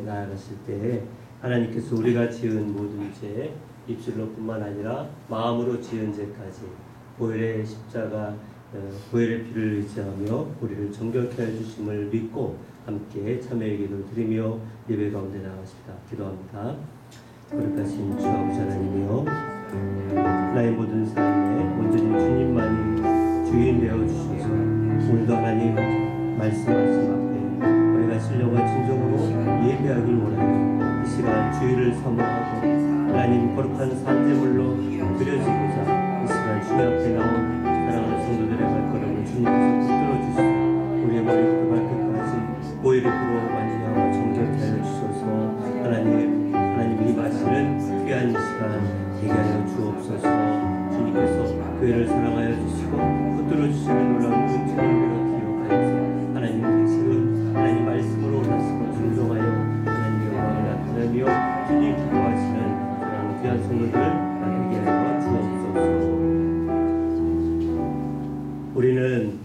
나아갔을 때 하나님께서 우리가 지은 모든 죄, 입술로 뿐만 아니라 마음으로 지은 죄까지 보혈의 십자가, 보혈의 피를 의지하며 우리를 정결케 해주심을 믿고 함께 참회의 기도를 드리며 예배 가운데 나가십니다. 기도합니다. 거룩하신 주 아버지 하나님이여, 나의 모든 삶에 온전히 주님만이 주인 되어주셔서 오늘도 하나님 말씀하신 앞에 우리가 신령과 진정으로 예배하길 원하여 이 시간 주의를 사모하고 하나님 거룩한 산재물로 드려지고자 이 시간 주님 앞에 나온 사랑하는 성도들의 발걸음을 주님께서 붙들어 주시고 우리의 머리부터 발끝까지 보혈의 피로 말미암아 정결케 하여 주셔서 하나님 임하시는 귀한 이 시간 되게 하여 주옵소서. 주님께서 교회를 사랑하여 주시고 붙들어 주시는 놀라운 은총을 우리가 기억하여서 하나님 지금 하나님 말씀으로 다시고 순종하여 하나님 영광을 나타내며 주님 기뻐하시는 사랑하는 귀한 성도들 되게 하여 주옵소서. 우리는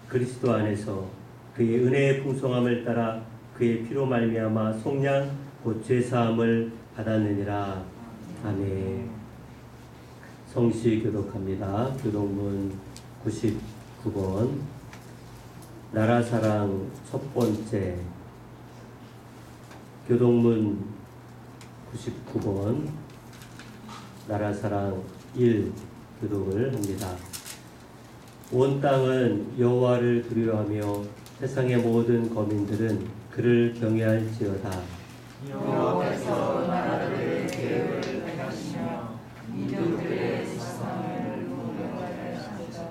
그리스도 안에서 그의 은혜의 풍성함을 따라 그의 피로 말미암아 속량 곧 죄사함을 받았느니라. 아멘. 성시 교독합니다. 교독문 99번 나라사랑 첫 번째. 교독문 99번 나라사랑 1 교독을 합니다. 온 땅은 여호와를 두려워하며 세상의 모든 거민들은 그를 경외할지어다. 여호와께서 나라들의 계획을 행하시며 민족들의 세상을 공경하시도다.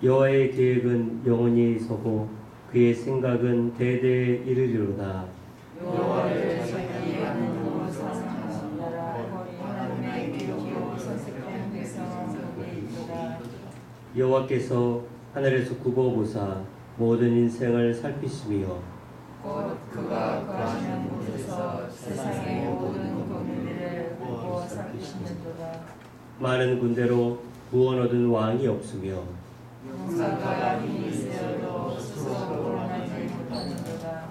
여호와의 계획은 영원히 서고 그의 생각은 대대에 이르리로다. 여호와를 찾기 위하는 사랑하는 나라 하나님의 기록으로 선택된 백성은 거기에 있도다. 여호와께서 하늘에서 굽어보사 모든 인생을 살피시며 곧 그가 거하시는 곳에서 세상의 모든 국민들을 보고 살피시는도다. 많은 군대로 구원 얻은 왕이 없으며 용사가 힘이 세어도 스스로 구원하지 못하는도다.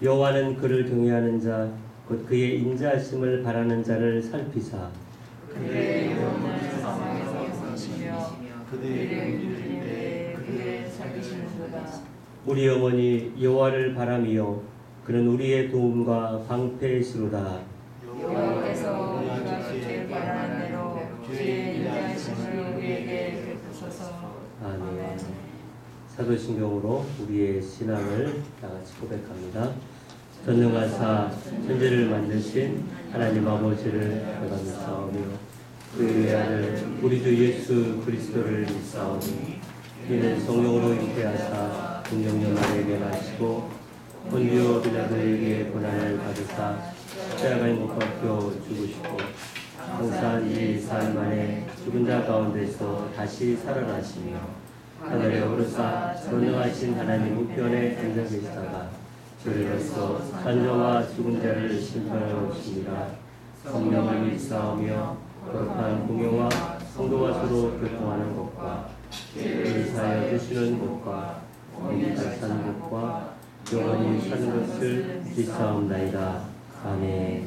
여호와는 그를 경외하는 자 곧 그의 인자하심을 바라는 자를 살피사 그의 영혼을 사망에서 건지시며 그들의 힘들때 그를 살피시는도다. 우리 영혼이 여호와를 바라며 그는 우리의 도움과 방패시로다. 여호와께서 우리가 주를 바라는 대로 주의 인자하심을 우리에게 베푸소서. 아멘. 사도신경으로 우리의 신앙을 다같이 고백합니다. 전능하사 천지를 만드신 하나님 아버지를 감사하며 그의 외아들 우리 주 예수 그리스도를 믿사오니 이는 성령으로 잉태하사 동정녀 마리아에게 나시고 본디오 빌라도에게 고난을 받으사 십자가에 못 박혀 죽으시고 장사한 지 사흘 만에 죽은 자 가운데서 다시 살아나시며 하늘에 오르사 전능하신 하나님 우편에 앉아 계시다가 저리로서 산자와 죽은 자를 심판하러 오십니다. 성령을 믿사오며 거룩한 공예와 성도와 서로 교통하는 것과 죄를 사하여 주시는 것과 어디까지 사는 것과 영원히 사는 것을 믿사옵나이다. 아멘.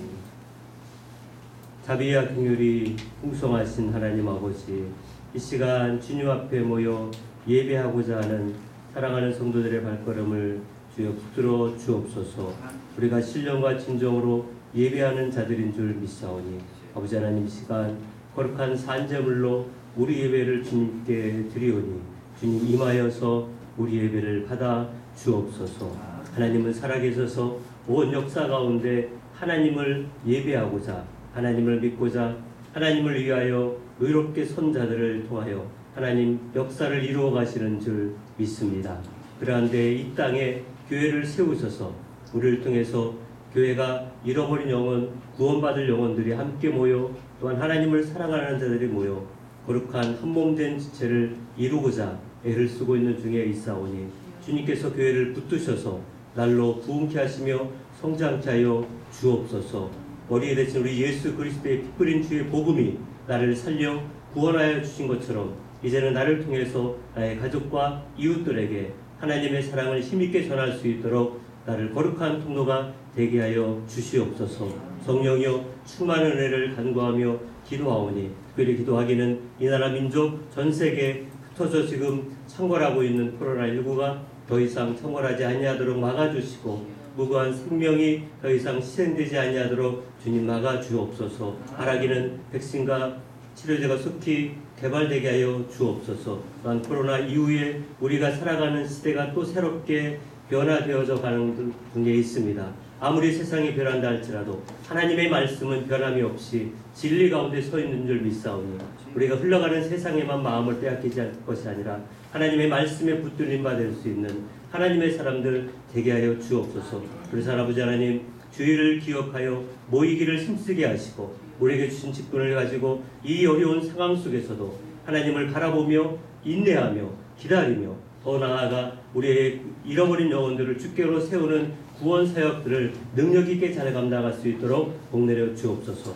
자비와 긍휼이 풍성하신 하나님 아버지, 이 시간 주님 앞에 모여 예배하고자 하는 사랑하는 성도들의 발걸음을 주여 붙들어 주옵소서. 우리가 신령과 진정으로 예배하는 자들인 줄 믿사오니 아버지 하나님, 이 시간 거룩한 산제물로 우리 예배를 주님께 드리오니 주님 임하여서 우리 예배를 받아 주옵소서. 하나님은 살아계셔서 온 역사 가운데 하나님을 예배하고자, 하나님을 믿고자, 하나님을 위하여 의롭게 선 자들을 통하여 하나님 역사를 이루어 가시는 줄 믿습니다. 그런데 이 땅에 교회를 세우셔서 우리를 통해서 교회가 잃어버린 영혼, 구원받을 영혼들이 함께 모여 또한 하나님을 사랑하는 자들이 모여 거룩한 한몸된 지체를 이루고자 애를 쓰고 있는 중에 있사오니 주님께서 교회를 붙드셔서 날로 부흥케 하시며 성장케 하여 주옵소서. 머리에 대신 우리 예수 그리스도의 피 뿌린 주의 복음이 나를 살려 구원하여 주신 것처럼 이제는 나를 통해서 나의 가족과 이웃들에게 하나님의 사랑을 힘있게 전할 수 있도록 나를 거룩한 통로가 되게 하여 주시옵소서. 성령이여 충만한 은혜를 간구하며 기도하오니 특별히 기도하기는 이 나라 민족 전 세계에 흩어져 지금 창궐하고 있는 코로나19가 더 이상 창궐하지 아니하도록 막아주시고 무고한 생명이 더 이상 희생되지 아니하도록 주님 막아주옵소서. 바라기는 백신과 치료제가 속히 개발되게 하여 주옵소서. 또한 코로나 이후에 우리가 살아가는 시대가 또 새롭게 변화되어져 가는 중에 있습니다. 아무리 세상이 변한다 할지라도 하나님의 말씀은 변함이 없이 진리 가운데 서 있는 줄 믿사오니 우리가 흘러가는 세상에만 마음을 빼앗기지 않을 것이 아니라 하나님의 말씀에 붙들림 받을 수 있는 하나님의 사람들 되게 하여 주옵소서. 그래서 아버지 하나님, 주의를 기억하여 모이기를 힘쓰게 하시고 우리에게 주신 직분을 가지고 이 어려운 상황 속에서도 하나님을 바라보며 인내하며 기다리며 더 나아가 우리의 잃어버린 영혼들을 주께로 세우는 구원 사역들을 능력 있게 잘 감당할 수 있도록 복내려 주옵소서.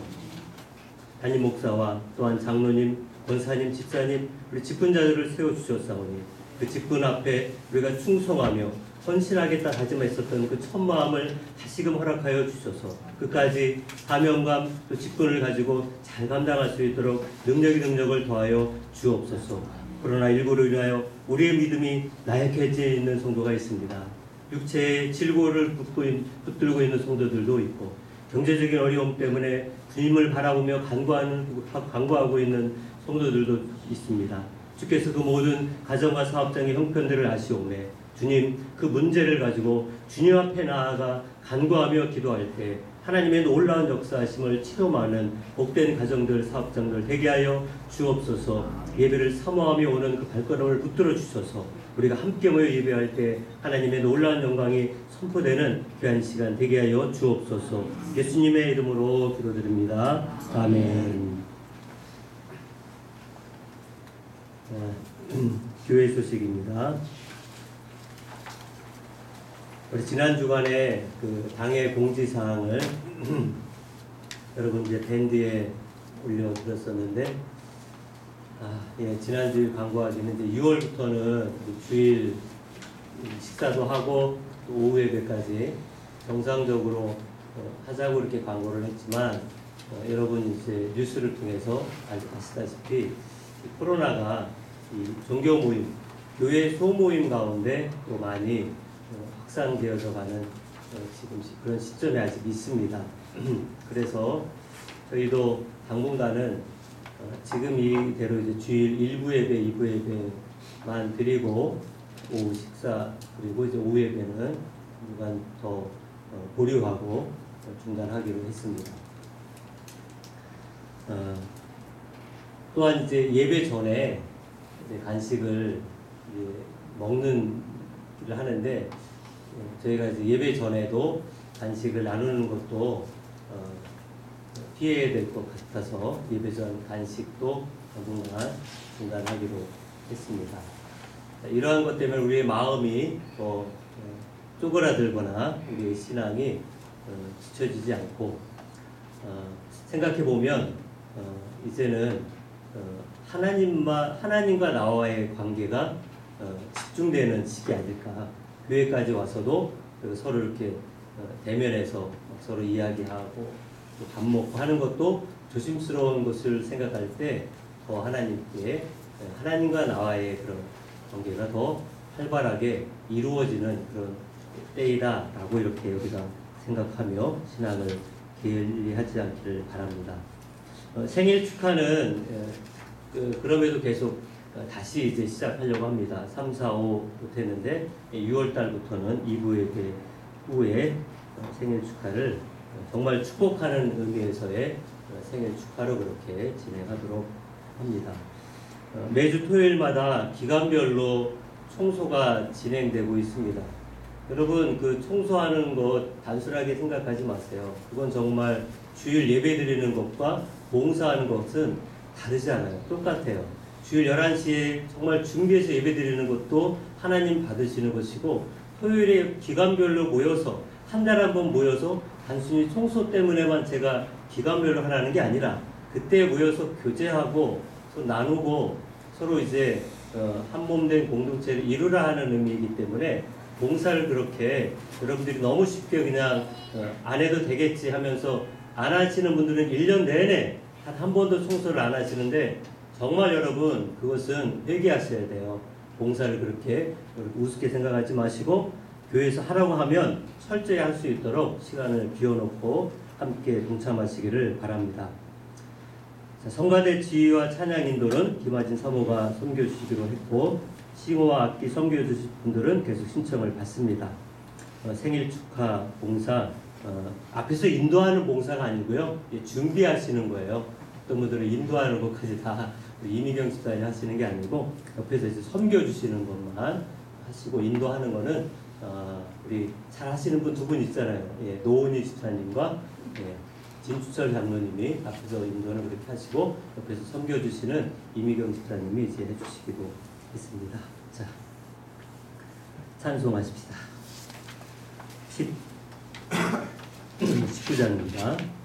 담임 목사와 또한 장로님, 권사님, 집사님, 우리 직분자들을 세워주셨사오니 그 직분 앞에 우리가 충성하며 헌신하겠다 다짐했었던 그 첫 마음을 다시금 허락하여 주셔서 끝까지 사명감 또 직분을 가지고 잘 감당할 수 있도록 능력을 더하여 주옵소서. 코로나19로 인하여 우리의 믿음이 나약해져 있는 성도가 있습니다. 육체의 질고를 붙들고 있는 성도들도 있고 경제적인 어려움 때문에 주님을 바라보며 간구하고 있는 성도들도 있습니다. 주께서 그 모든 가정과 사업장의 형편들을 아시오매 주님 그 문제를 가지고 주님 앞에 나아가 간구하며 기도할 때 하나님의 놀라운 역사하심을 체험하는 복된 가정들 사업장들 되게 하여 주옵소서. 예배를 사모하며 오는 그 발걸음을 붙들어 주셔서 우리가 함께 모여 예배할 때 하나님의 놀라운 영광이 선포되는 귀한 시간 되게 하여 주옵소서. 예수님의 이름으로 기도드립니다. 아멘. 교회 소식입니다. 우리 지난 주간에 그 당의 공지사항을 여러분 이제 밴드에 올려드렸었는데, 지난주 광고하기는 이제 6월부터는 주일 식사도 하고 또 오후 예배까지 정상적으로 하자고 이렇게 광고를 했지만, 여러분 이제 뉴스를 통해서 아시다시피 이 코로나가 이 종교 모임, 교회 소모임 가운데 또 많이 확산되어서 가는 지금 그런 시점에 아직 있습니다. 그래서 저희도 당분간은 지금 이대로 이제 주일 1부 예배, 2부 예배만 드리고 오후 식사 그리고 이제 오후 예배는 당분간 더 보류하고 중단하기로 했습니다. 또한 이제 예배 전에 이제 간식을 이제 먹는 일을 하는데, 저희가 이제 예배 전에도 간식을 나누는 것도 피해야 될 것 같아서 예배 전 간식도 당분간 중단하기로 했습니다. 이러한 것 때문에 우리의 마음이 쪼그라들거나 우리의 신앙이 지쳐지지 않고, 생각해 보면 이제는 하나님과 나와의 관계가 집중되는 시기 아닐까. 교회까지 와서도 서로 이렇게 대면해서 서로 이야기하고 밥 먹고 하는 것도 조심스러운 것을 생각할 때 더 하나님과 나와의 그런 관계가 더 활발하게 이루어지는 그런 때이다라고 이렇게 우리가 생각하며 신앙을 게을리하지 않기를 바랍니다. 생일 축하는 그럼에도 계속 다시 이제 시작하려고 합니다. 3, 4, 5 못했는데 6월 달부터는 2부 예배 후에 생일 축하를 정말 축복하는 의미에서의 생일 축하로 그렇게 진행하도록 합니다. 매주 토요일마다 기간별로 청소가 진행되고 있습니다. 여러분 그 청소하는 것 단순하게 생각하지 마세요. 그건 정말 주일 예배 드리는 것과 봉사하는 것은 다르지 않아요. 똑같아요. 주일 11시에 정말 준비해서 예배 드리는 것도 하나님 받으시는 것이고, 토요일에 기간별로 모여서 한 달에 한 번 모여서 단순히 청소 때문에만 제가 기간별로 하라는 게 아니라 그때 모여서 교제하고 서로 나누고 서로 이제 한 몸 된 공동체를 이루라 하는 의미이기 때문에 봉사를 그렇게 여러분들이 너무 쉽게 그냥 안 해도 되겠지 하면서 안 하시는 분들은 1년 내내 단 한 번도 청소를 안 하시는데, 정말 여러분 그것은 회개하셔야 돼요. 봉사를 그렇게 우습게 생각하지 마시고 교회에서 하라고 하면 철저히 할 수 있도록 시간을 비워놓고 함께 동참하시기를 바랍니다. 자, 성가대 지휘와 찬양 인도는 김하진 사모가 섬겨주시기로 했고, 싱어와 악기 섬겨주실 분들은 계속 신청을 받습니다. 생일 축하 봉사, 앞에서 인도하는 봉사가 아니고요, 준비하시는 거예요. 어떤 분들은 인도하는 것까지 다 이미경 집사님이 하시는 게 아니고 옆에서 이제 섬겨주시는 것만 하시고, 인도하는 거는 우리 잘 하시는 분 두 분 있잖아요. 노은희 집사님과 진주철 장로님이 앞에서 인도는 그렇게 하시고 옆에서 섬겨주시는 이미경 집사님이 이제 해주시기로 했습니다. 자, 찬송하십시다. 19장입니다.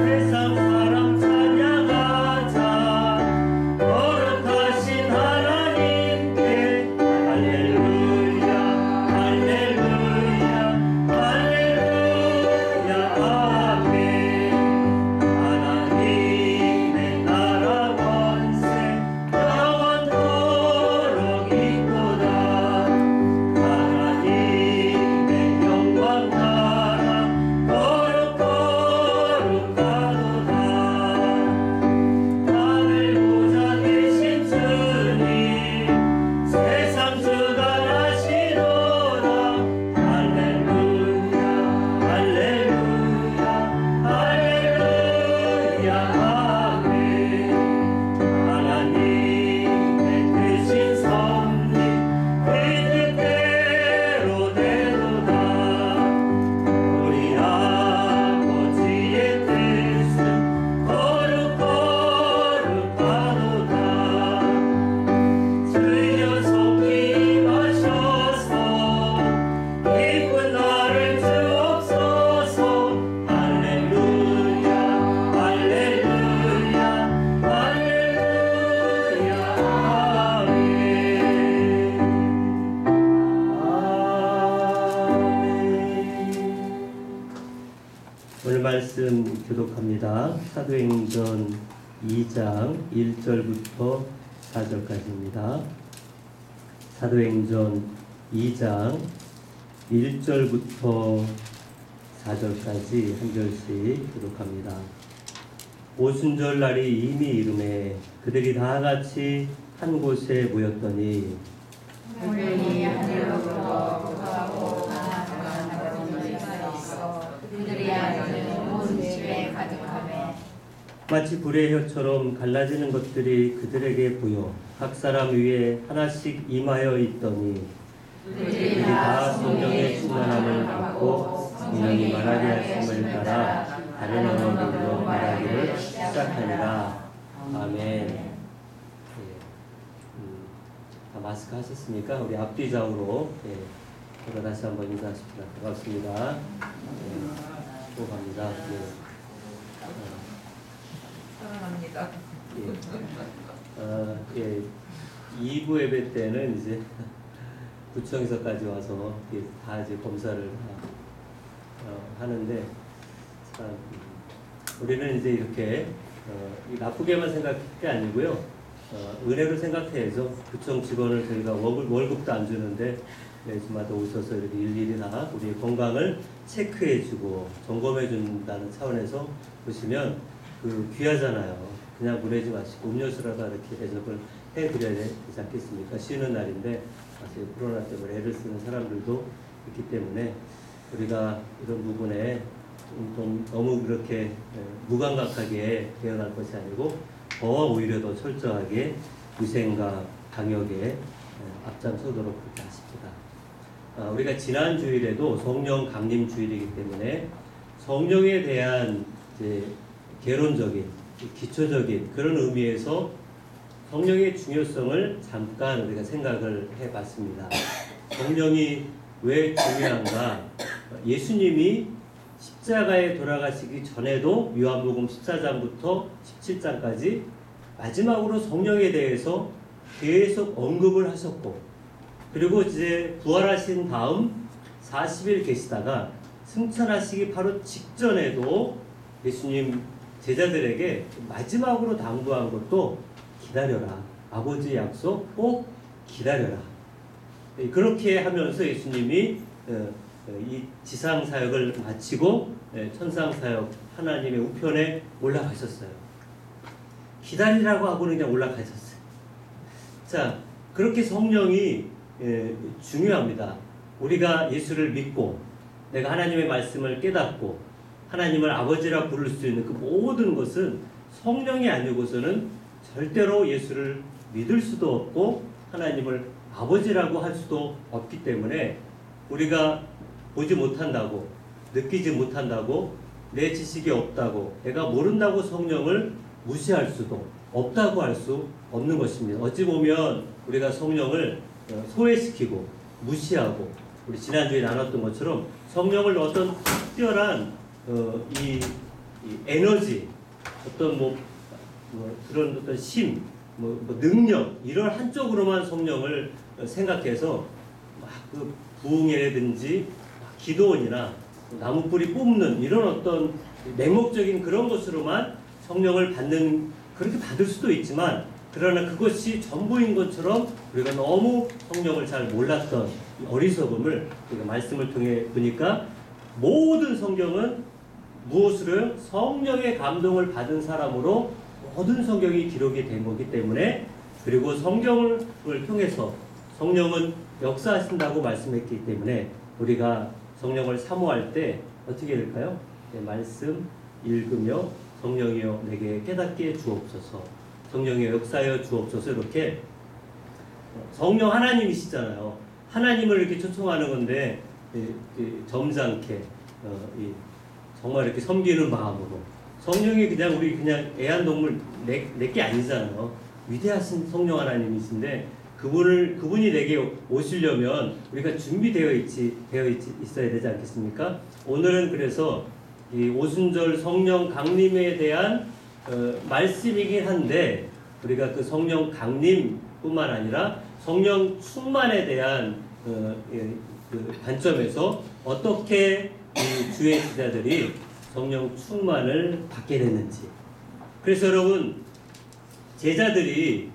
세상 사람 찬양 말씀 교독합니다. 사도행전 2장 1절부터 4절까지입니다. 사도행전 2장 1절부터 4절까지 한 절씩 교독합니다. 오순절 날이 이미 이르매 그들이 다 같이 한 곳에 모였더니 분명히 하늘로부터 북하고 강한 소리가 있어 그들이 앉은 온 집에 가득하매 마치 불의 혀처럼 갈라지는 것들이 그들에게 보여 각 사람 위에 하나씩 임하여 있더니 그들이 다 성령의 충만함을 받고 성령이 말하게 하심을 따라 다른 언어로 말하기를 시작하니라. 아멘. 마스크 하셨습니까? 우리 앞뒤좌우로 다시 한번 인사하십시다. 반갑습니다. 또 갑니다. 사랑합니다. 2부 예배 때는 이제 구청에서까지 와서 다 이제 검사를 하는데 참 우리는 이제 이렇게 나쁘게만 생각할 게 아니고요. 은혜로 생각해야죠. 구청 직원을 저희가 월급도 안 주는데 매주마다 오셔서 이렇게 일일이 다 우리 건강을 체크해주고 점검해준다는 차원에서 보시면 귀하잖아요. 그냥 보내지 마시고 음료수라도 이렇게 대접을 해드려야 되지 않겠습니까? 쉬는 날인데 사실 코로나 때문에 애를 쓰는 사람들도 있기 때문에 우리가 이런 부분에 좀 너무 그렇게 무감각하게 대응할 것이 아니고 오히려 더 철저하게 위생과 방역에 앞장서도록 그렇게 하십니다. 우리가 지난 주일에도 성령 강림 주일이기 때문에 성령에 대한 이제 개론적인 기초적인 그런 의미에서 성령의 중요성을 잠깐 우리가 생각을 해봤습니다. 성령이 왜 중요한가? 예수님이 십자가에 돌아가시기 전에도 요한복음 14장부터 17장까지 마지막으로 성령에 대해서 계속 언급을 하셨고, 그리고 이제 부활하신 다음 40일 계시다가 승천하시기 바로 직전에도 예수님 제자들에게 마지막으로 당부한 것도 기다려라. 아버지의 약속 꼭 기다려라. 그렇게 하면서 예수님이 이 지상 사역을 마치고 천상 사역 하나님의 우편에 올라가셨어요. 기다리라고 하고는 그냥 올라가셨어요. 자, 그렇게 성령이 중요합니다. 우리가 예수를 믿고 내가 하나님의 말씀을 깨닫고 하나님을 아버지라 부를 수 있는 그 모든 것은 성령이 아니고서는 절대로 예수를 믿을 수도 없고 하나님을 아버지라고 할 수도 없기 때문에 우리가 보지 못한다고, 느끼지 못한다고, 내 지식이 없다고, 내가 모른다고 성령을 무시할 수도 없다고 할 수 없는 것입니다. 어찌 보면 우리가 성령을 소외시키고 무시하고, 우리 지난주에 나눴던 것처럼 성령을 어떤 특별한 이 에너지, 어떤 그런 어떤 심, 능력, 이런 한쪽으로만 성령을 생각해서 막 부흥회라든지 기도원이나 나무뿌리 뽑는 이런 어떤 맹목적인 그런 것으로만 성령을 그렇게 받을 수도 있지만, 그러나 그것이 전부인 것처럼 우리가 너무 성령을 잘 몰랐던 어리석음을 우리가 말씀을 통해 보니까 모든 성경은 무엇으로요? 성령의 감동을 받은 사람으로 모든 성경이 기록이 된 거기 때문에, 그리고 성경을 통해서 성령은 역사하신다고 말씀했기 때문에 우리가 성령을 사모할 때 어떻게 될까요? 말씀 읽으며 성령이여 내게 깨닫게 주옵소서, 성령이여 역사하여 주옵소서. 이렇게 성령 하나님이시잖아요. 하나님을 이렇게 초청하는 건데 점잖게 정말 이렇게 섬기는 마음으로, 성령이 그냥 우리 그냥 애완동물 내게 아니잖아요. 위대하신 성령 하나님이신데 그분이 내게 오시려면 우리가 준비되어 있어야 되지 않겠습니까? 오늘은 그래서 이 오순절 성령 강림에 대한 말씀이긴 한데, 우리가 그 성령 강림뿐만 아니라 성령 충만에 대한 그 관점에서 어떻게 이 주의 제자들이 성령 충만을 받게 됐는지. 그래서 여러분, 제자들이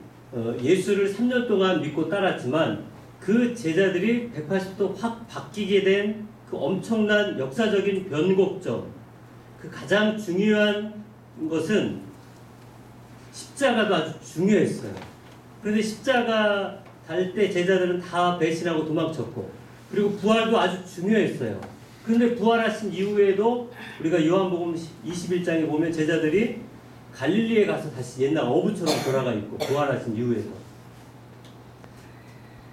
예수를 3년 동안 믿고 따랐지만 그 제자들이 180도 확 바뀌게 된 그 엄청난 역사적인 변곡점, 그 가장 중요한 것은 십자가도 아주 중요했어요. 그런데 십자가 달 때 제자들은 다 배신하고 도망쳤고, 그리고 부활도 아주 중요했어요. 그런데 부활하신 이후에도 우리가 요한복음 21장에 보면 제자들이 갈릴리에 가서 다시 옛날 어부처럼 돌아가 있고, 부활하신 이후에도.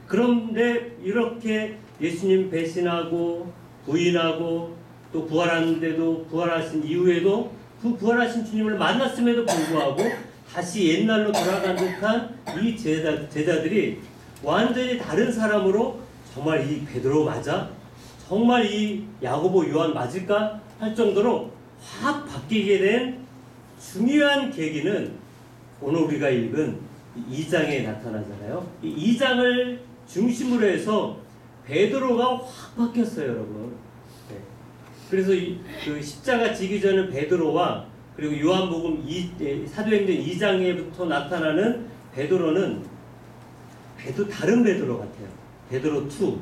그런데 이렇게 예수님 배신하고 부인하고 또 부활하는데도, 부활하신 이후에도 그 부활하신 주님을 만났음에도 불구하고 다시 옛날로 돌아간 듯한 이 제자들이 완전히 다른 사람으로, 정말 이 베드로 맞아? 정말 이 야고보 요한 맞을까? 할 정도로 확 바뀌게 된 중요한 계기는 오늘 우리가 읽은 2장에 나타나잖아요. 이 2장을 중심으로 해서 베드로가 확 바뀌었어요, 여러분. 네. 그래서 그 십자가 지기 전에 베드로와 그리고 요한복음 사도행전 2장에부터 나타나는 베드로는 다른 베드로 같아요. 베드로 2.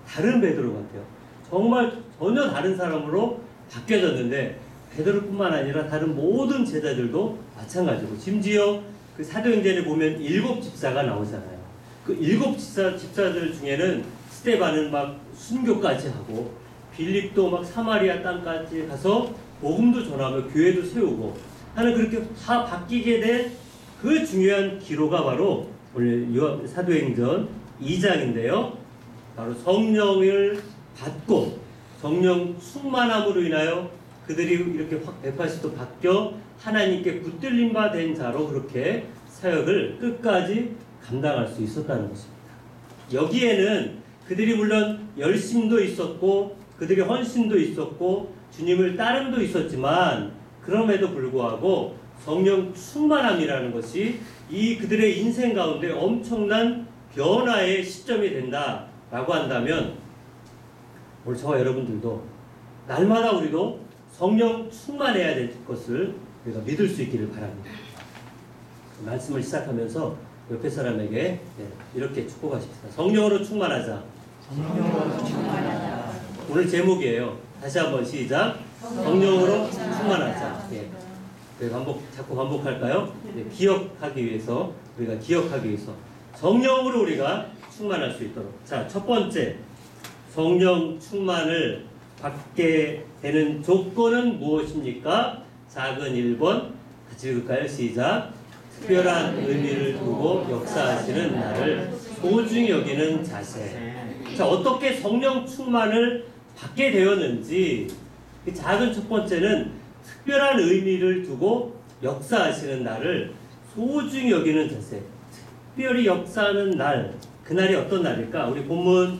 다른 베드로 같아요. 정말 전혀 다른 사람으로 바뀌어졌는데, 베드로뿐만 아니라 다른 모든 제자들도 마찬가지고, 심지어 그 사도행전에 보면 7 집사가 나오잖아요. 그 7 집사들 중에는 스데반은 막 순교까지 하고, 빌립도 막 사마리아 땅까지 가서 복음도 전하며 교회도 세우고 하는, 그렇게 다 바뀌게 된 그 중요한 기로가 바로 오늘 사도행전 2장인데요. 바로 성령을 받고 성령 충만함으로 인하여 그들이 이렇게 확 180도 바뀌어 하나님께 붙들림 바 된 자로 그렇게 사역을 끝까지 감당할 수 있었다는 것입니다. 여기에는 그들이 물론 열심도 있었고 그들이 헌신도 있었고 주님을 따름도 있었지만, 그럼에도 불구하고 성령 충만함이라는 것이 이 그들의 인생 가운데 엄청난 변화의 시점이 된다라고 한다면, 오늘 저와 여러분들도 날마다 우리도 성령 충만해야 될 것을 우리가 믿을 수 있기를 바랍니다. 말씀을 시작하면서 옆에 사람에게 이렇게 축복하십시다. 성령으로 충만하자. 성령으로 충만하자. 오늘 제목이에요. 다시 한번 시작. 성령으로 충만하자. 자꾸 반복할까요? 기억하기 위해서, 우리가 기억하기 위해서 성령으로 우리가 충만할 수 있도록. 자, 첫 번째, 성령 충만을 받게 되는 조건은 무엇입니까? 작은 1번 같이 읽을까요? 시작. 특별한 의미를 두고 역사하시는 나를 소중히 여기는 자세. 자, 어떻게 성령 충만을 받게 되었는지, 그 작은 첫 번째는 특별한 의미를 두고 역사하시는 나를 소중히 여기는 자세. 특별히 역사하는 날, 그날이 어떤 날일까? 우리 본문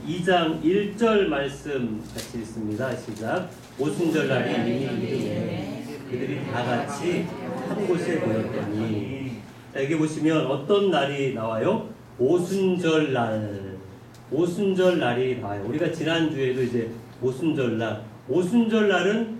2장 1절 말씀 같이 읽습니다. 시작. 오순절날이 이미 이르매 그들이 다 같이 한 곳에 모였더니. 자, 여기 보시면 어떤 날이 나와요? 오순절날. 오순절날이 나와요. 우리가 지난주에도 이제 오순절날. 오순절날은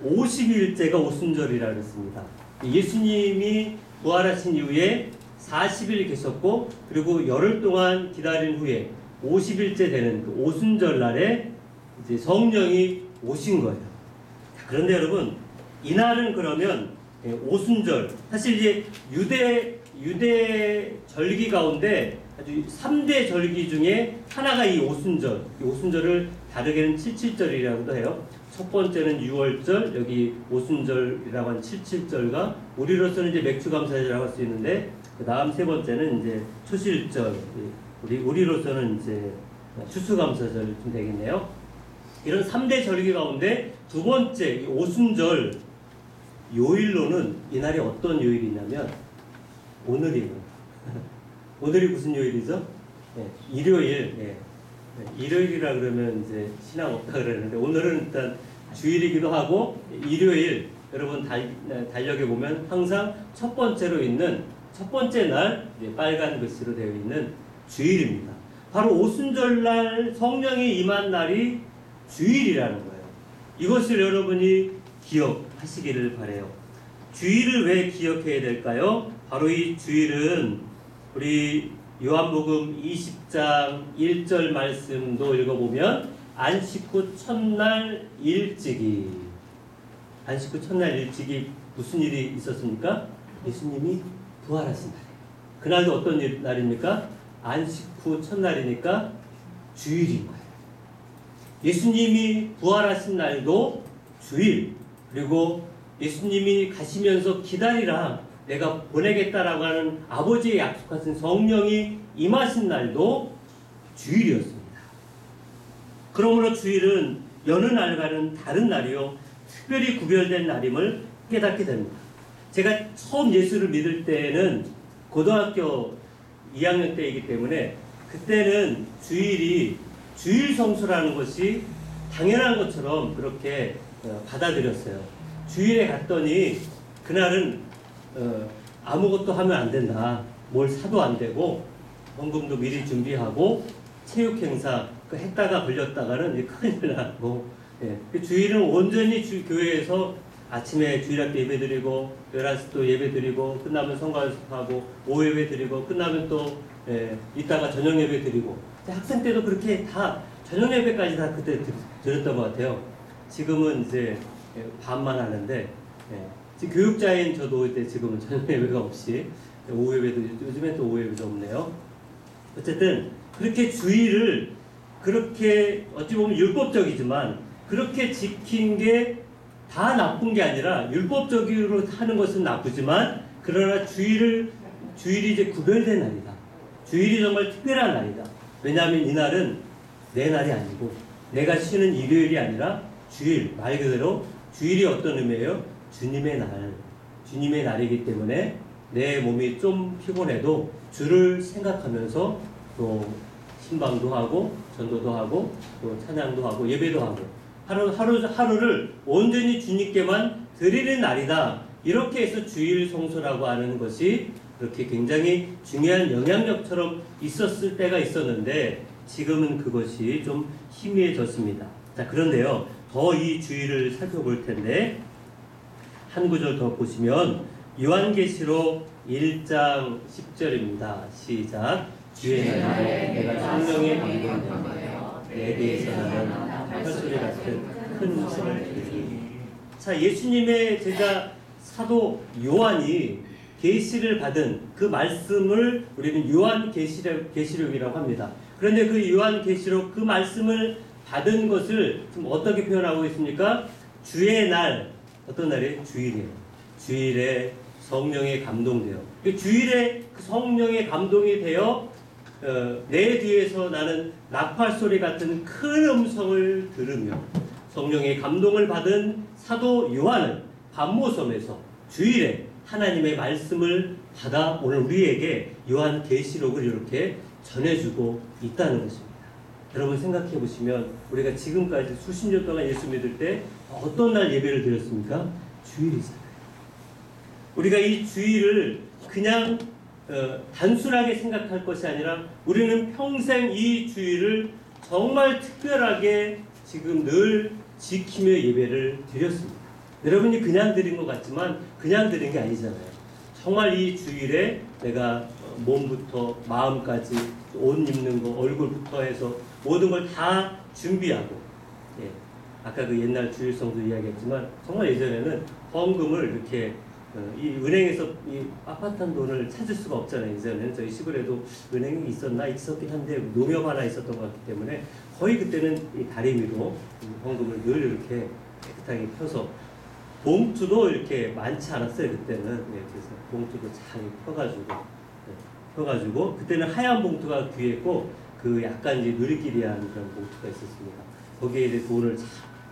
50일째가 오순절이라고 했습니다. 예수님이 부활하신 이후에 40일 계셨고, 그리고 열흘 동안 기다린 후에 50일째 되는 그 오순절날에 이제 성령이 오신 거예요. 그런데 여러분, 이날은 그러면 오순절, 사실 이제 유대 절기 가운데 아주 3대 절기 중에 하나가 이 오순절. 이 오순절을 다르게는 칠칠절이라고도 해요. 첫 번째는 6월절, 여기 오순절이라고 하는 칠칠절과 우리로서는 이제 맥주감사절이라고 할 수 있는데, 그 다음 세 번째는 이제 초실절, 우리로서는 이제 추수감사절쯤 되겠네요. 이런 3대 절기 가운데 두 번째 이 오순절 요일로는 이날이 어떤 요일이냐면 오늘이에요. 오늘이 무슨 요일이죠? 일요일. 일요일이라 그러면 이제 신앙 없다 그러는데, 오늘은 일단 주일이기도 하고, 일요일, 여러분 달력에 보면 항상 첫 번째로 있는 첫 번째 날 빨간 글씨로 되어 있는 주일입니다. 바로 오순절날 성령이 임한 날이 주일이라는 거예요. 이것을 여러분이 기억하시기를 바라요. 주일을 왜 기억해야 될까요? 바로 이 주일은 우리 요한복음 20장 1절 말씀도 읽어보면 안식 후 첫날 일찍이, 안식 후 첫날 일찍이 무슨 일이 있었습니까? 예수님이 부활하신 날이에요. 그날도 어떤 날입니까? 안식 후 첫날이니까 주일인 거예요. 예수님이 부활하신 날도 주일, 그리고 예수님이 가시면서 기다리라, 내가 보내겠다라고 하는 아버지의 약속하신 성령이 임하신 날도 주일이었습니다. 그러므로 주일은 여느 날과는 다른 날이요, 특별히 구별된 날임을 깨닫게 됩니다. 제가 처음 예수를 믿을 때는 고등학교 2학년 때이기 때문에 그때는 주일이 주일 성수라는 것이 당연한 것처럼 그렇게 받아들였어요. 주일에 갔더니 그날은 아무것도 하면 안 된다. 뭘 사도 안 되고 헌금도 미리 준비하고 체육 행사 했다가 걸렸다가는 큰일 나고, 그 주일은 온전히 교회에서 아침에 주일학교 예배드리고 11시 또 예배드리고 끝나면 성가 연습하고 오후 예배드리고 끝나면 또 이따가 저녁 예배드리고, 학생 때도 그렇게 다 저녁 예배까지 다 그때 드렸던 것 같아요. 지금은 이제 반만 하는데, 지금 교육자인 저도 이때 지금은 저녁 예배가 없이 오후 예배도, 요즘엔 또 오후 예배도 없네요. 어쨌든 그렇게 주일을 그렇게 어찌 보면 율법적이지만 그렇게 지킨 게 다 나쁜 게 아니라, 율법적으로 하는 것은 나쁘지만 그러나 주일이 이제 구별된 날이다. 주일이 정말 특별한 날이다. 왜냐하면 이날은 내 날이 아니고 내가 쉬는 일요일이 아니라 주일, 말 그대로 주일이 어떤 의미예요? 주님의 날, 주님의 날이기 때문에 내 몸이 좀 피곤해도 주를 생각하면서 또 신방도 하고 전도도 하고 또 찬양도 하고 예배도 하고 하루를 온전히 주님께만 드리는 날이다. 이렇게 해서 주일 성수라고 하는 것이 그렇게 굉장히 중요한 영향력처럼 있었을 때가 있었는데, 지금은 그것이 좀 희미해졌습니다. 자, 그런데요, 더 이 주일을 살펴볼 텐데 한 구절 더 보시면 요한계시록 1장 10절입니다. 시작. 주의 날에 내가 성령의 감동되어 내 대해서 나는 펄소리 같은 큰 소리를 들으니. 자, 예수님의 제자 사도 요한이 계시를 받은 그 말씀을 우리는 요한계시록이라고 합니다. 그런데 그 요한계시록 그 말씀을 받은 것을 지금 어떻게 표현하고 있습니까? 주의 날, 어떤 날이에요? 주일이에요. 주일에 성령에 감동되어, 주일에 그 성령에 감동이 되어 내 뒤에서 나는 나팔 소리 같은 큰 음성을 들으며, 성령의 감동을 받은 사도 요한은 반모섬에서 주일에 하나님의 말씀을 받아 오늘 우리에게 요한계시록을 이렇게 전해주고 있다는 것입니다. 여러분 생각해 보시면 우리가 지금까지 수십 년 동안 예수 믿을 때 어떤 날 예배를 드렸습니까? 주일이잖아요. 우리가 이 주일을 그냥 단순하게 생각할 것이 아니라 우리는 평생 이 주일을 정말 특별하게 지금 늘 지키며 예배를 드렸습니다. 여러분이 그냥 드린 것 같지만 그냥 드린 게 아니잖아요. 정말 이 주일에 내가 몸부터 마음까지 옷 입는 거, 얼굴부터 해서 모든 걸 다 준비하고, 아까 그 옛날 주일성도 이야기했지만 정말 예전에는 헌금을 이렇게 이 은행에서 이 빳빳한 돈을 찾을 수가 없잖아요. 이제는 저희 시골에도 은행이 있었긴 한데 농협 하나 있었던 것 같기 때문에 거의 그때는 이 다리미로 헌금을 늘 이렇게 깨끗하게 펴서, 봉투도 이렇게 많지 않았어요. 그때는. 그래서 봉투도 잘 펴가지고 그때는 하얀 봉투가 귀했고 그 약간 이제 누리끼리한 그런 봉투가 있었습니다. 거기에 이제 돈을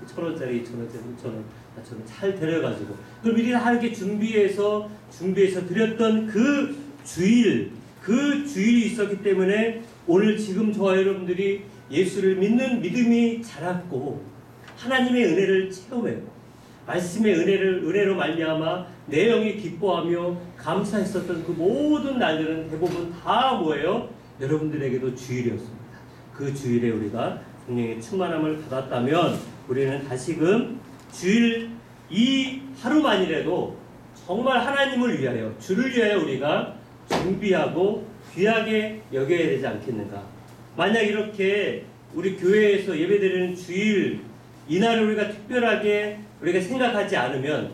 1,000원짜리, 2,000원짜리, 3,000원, 4,000원 잘 데려가지고 그걸 미리 다 이렇게 준비해서 드렸던 그 주일이 있었기 때문에 오늘 지금 저와 여러분들이 예수를 믿는 믿음이 자랐고 하나님의 은혜를 체험했고 말씀의 은혜로 말미암아 내 영이 기뻐하며 감사했었던 그 모든 날들은 대부분 다 뭐예요? 여러분들에게도 주일이었습니다. 그 주일에 우리가 성령의 충만함을 받았다면 우리는 다시금 주일 이 하루만이라도 정말 하나님을 위하여, 주를 위하여 우리가 준비하고 귀하게 여겨야 되지 않겠는가. 만약 이렇게 우리 교회에서 예배드리는 주일 이날을 우리가 특별하게 우리가 생각하지 않으면,